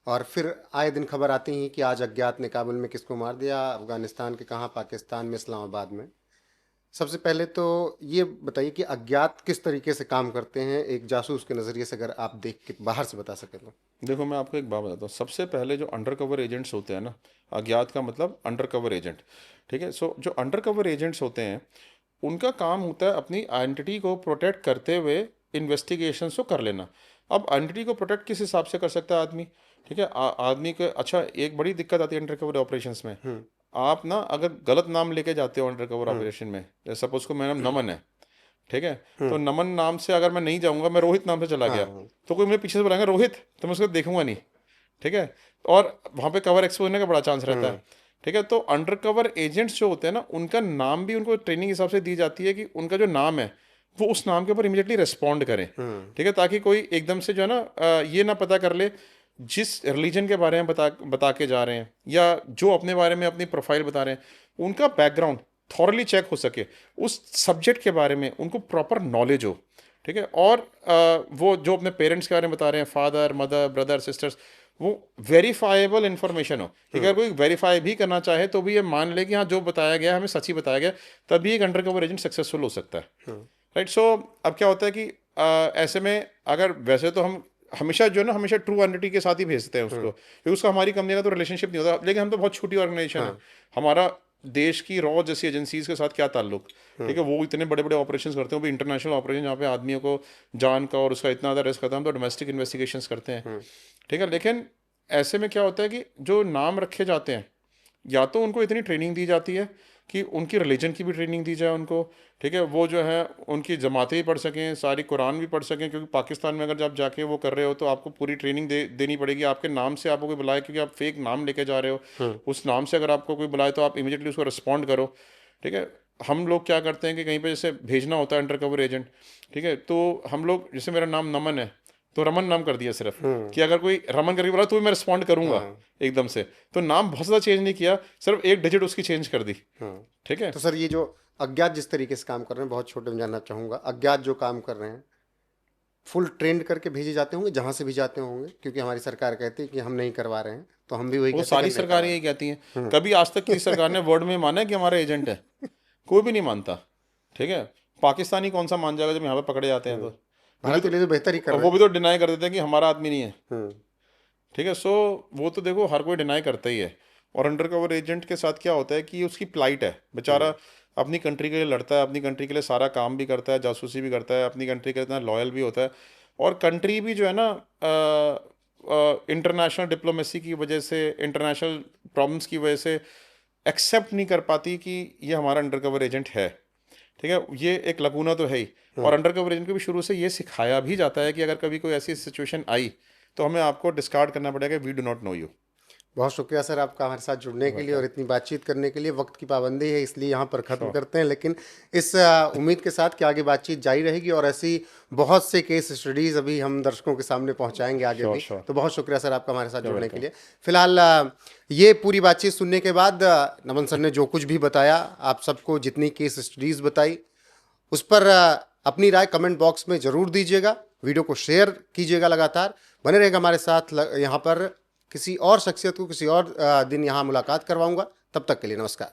और फिर आए दिन खबर आती है कि आज अज्ञात ने काबुल में किसको मार दिया, अफगानिस्तान के कहाँ, पाकिस्तान में, इस्लामाबाद में। सबसे पहले तो ये बताइए कि अज्ञात किस तरीके से काम करते हैं, एक जासूस के नज़रिए से अगर आप देख के बाहर से बता सकें तो। देखो मैं आपको एक बात बताता हूँ, सबसे पहले जो अंडर कवर एजेंट्स होते हैं ना, अज्ञात का मतलब अंडर कवर एजेंट। ठीक है, सो जो अंडर कवर एजेंट्स होते हैं उनका काम होता है अपनी आइडेंटिटी को प्रोटेक्ट करते हुए इन्वेस्टिगेशंस को कर लेना। अब आइडेंटिटी को प्रोटेक्ट किस हिसाब से कर सकता है आदमी? ठीक है, आदमी को, अच्छा एक बड़ी दिक्कत आती है अंडर कवर ऑपरेशंस में, आप ना अगर गलत नाम लेके जाते हो अंडर कवर ऑपरेशन में, जैसे सपोज को मेरा नाम नमन है, ठीक है, तो नमन नाम से अगर मैं नहीं जाऊंगा, मैं रोहित नाम से चला गया, तो कोई मेरे पीछे से बुलाएगा रोहित, तो मैं उसको देखूंगा नहीं। ठीक है, और वहाँ पे कवर एक्सपोज होने का बड़ा चांस रहता है। ठीक है, तो अंडर कवर एजेंट्स जो होते हैं ना, उनका नाम भी उनको ट्रेनिंग हिसाब से दी जाती है कि उनका जो नाम है वो उस नाम के ऊपर इमीडिएटली रिस्पॉन्ड करें। ठीक है, ताकि कोई एकदम से जो है ना ये ना पता कर ले जिस रिलीजन के बारे में बता के जा रहे हैं, या जो अपने बारे में अपनी प्रोफाइल बता रहे हैं, उनका बैकग्राउंड थॉरली चेक हो सके, उस सब्जेक्ट के बारे में उनको प्रॉपर नॉलेज हो। ठीक है, और वो जो अपने पेरेंट्स के बारे में बता रहे हैं, फादर मदर ब्रदर सिस्टर्स, वो वेरीफाइबल इंफॉर्मेशन हो कि अगर कोई वेरीफाई भी करना चाहे तो भी ये मान ले कि हाँ जो बताया गया हमें सच ही बताया गया, तभी एक अंडर कवर एजेंट सक्सेसफुल हो सकता है। राइट, सो अब क्या होता है कि ऐसे में अगर वैसे तो हम हमेशा जो है ना, हमेशा ट्रू आइडेंटिटी के साथ ही भेजते हैं उसको, क्योंकि उसका हमारी कंपनी का तो रिलेशनशिप नहीं होता। लेकिन हम तो बहुत छोटी ऑर्गेनाइजेशन है, हमारा देश की रॉ जैसी एजेंसीज के साथ क्या ताल्लुक। ठीक है, वो इतने बड़े बड़े ऑपरेशंस करते हैं, वो भी इंटरनेशनल ऑपरेशन जहाँ पे आदमियों को जान का और उसका इतना ज़्यादा रिस्क करता है, हम तो डोमेस्टिक इन्वेस्टिगेशंस करते हैं। ठीक है, लेकिन ऐसे में क्या होता है कि जो नाम रखे जाते हैं, या तो उनको इतनी ट्रेनिंग दी जाती है कि उनकी रिलीजन की भी ट्रेनिंग दी जाए उनको। ठीक है, वो जो है उनकी जमातें भी पढ़ सकें, सारी कुरान भी पढ़ सकें, क्योंकि पाकिस्तान में अगर आप जाके वो कर रहे हो तो आपको पूरी ट्रेनिंग देनी पड़ेगी। आपके नाम से आपको कोई बुलाए, क्योंकि आप फेक नाम लेके जा रहे हो, उस नाम से अगर आपको कोई बुलाए तो आप इमीडिएटली उसको रिस्पॉन्ड करो। ठीक है, हम लोग क्या करते हैं कि कहीं पे जैसे भेजना होता है अंडर कवर एजेंट, ठीक है, तो हम लोग, जैसे मेरा नाम नमन है तो रमन नाम कर दिया सिर्फ, कि अगर कोई रमन करके बोला तो मैं रिस्पॉन्ड करूंगा एकदम से। तो नाम बहुत ज़्यादा चेंज नहीं किया, सिर्फ एक डिजिट उसकी चेंज कर दी। ठीक है, तो सर ये जो अज्ञात जिस तरीके से काम कर रहे हैं, बहुत छोटे में जानना चाहूँगा, अज्ञात जो काम कर रहे हैं फुल ट्रेंड करके भेजे जाते होंगे जहाँ से भी जाते होंगे, क्योंकि हमारी सरकार कहती है कि हम नहीं करवा रहे हैं, तो हम भी वही वो कहते हैं सारी कि नहीं सरकारें करवा यही कहती हैं। कभी आज तक किसी सरकार ने वर्ड में माना है कि हमारा एजेंट है? कोई भी नहीं मानता। ठीक है, पाकिस्तानी कौन सा मान जाएगा जब यहाँ पे पकड़े जाते हैं तो? रहे। भारत के लिए तो बेहतर ही कर रहे वो भी तो डिनाई कर देते हैं कि हमारा आदमी नहीं है। हैं। ठीक है, सो वो तो देखो हर कोई डिनाई करता ही है। और अंडर कवर एजेंट के साथ क्या होता है कि उसकी प्लाइट है, बेचारा अपनी कंट्री के लिए लड़ता है, अपनी कंट्री के लिए सारा काम भी करता है, जासूसी भी करता है, अपनी कंट्री के लिए इतना लॉयल भी होता है। और कंट्री भी जो है ना इंटरनेशनल डिप्लोमेसी की वजह से, इंटरनेशनल प्रॉब्लम्स की वजह से एक्सेप्ट नहीं कर पाती कि ये हमारा अंडरकवर एजेंट है। ठीक है, ये एक लकूना तो है ही। और अंडरकवर एजेंट को भी शुरू से ये सिखाया भी जाता है कि अगर कभी कोई ऐसी सिचुएशन आई तो हमें आपको डिस्कार्ड करना पड़ेगा, we do not know you. बहुत शुक्रिया सर आपका हमारे साथ जुड़ने के लिए और इतनी बातचीत करने के लिए। वक्त की पाबंदी है इसलिए यहाँ पर ख़त्म करते हैं, लेकिन इस उम्मीद के साथ कि आगे बातचीत जारी रहेगी और ऐसी बहुत से केस स्टडीज़ अभी हम दर्शकों के सामने पहुँचाएंगे आगे भी। तो बहुत शुक्रिया सर आपका हमारे साथ जुड़ने के लिए। फिलहाल ये पूरी बातचीत सुनने के बाद नमन सर ने जो कुछ भी बताया, आप सबको जितनी केस स्टडीज़ बताई, उस पर अपनी राय कमेंट बॉक्स में ज़रूर दीजिएगा। वीडियो को शेयर कीजिएगा, लगातार बने रहेगा हमारे साथ। यहाँ पर किसी और शख्सियत को किसी और दिन यहाँ मुलाकात करवाऊंगा। तब तक के लिए नमस्कार।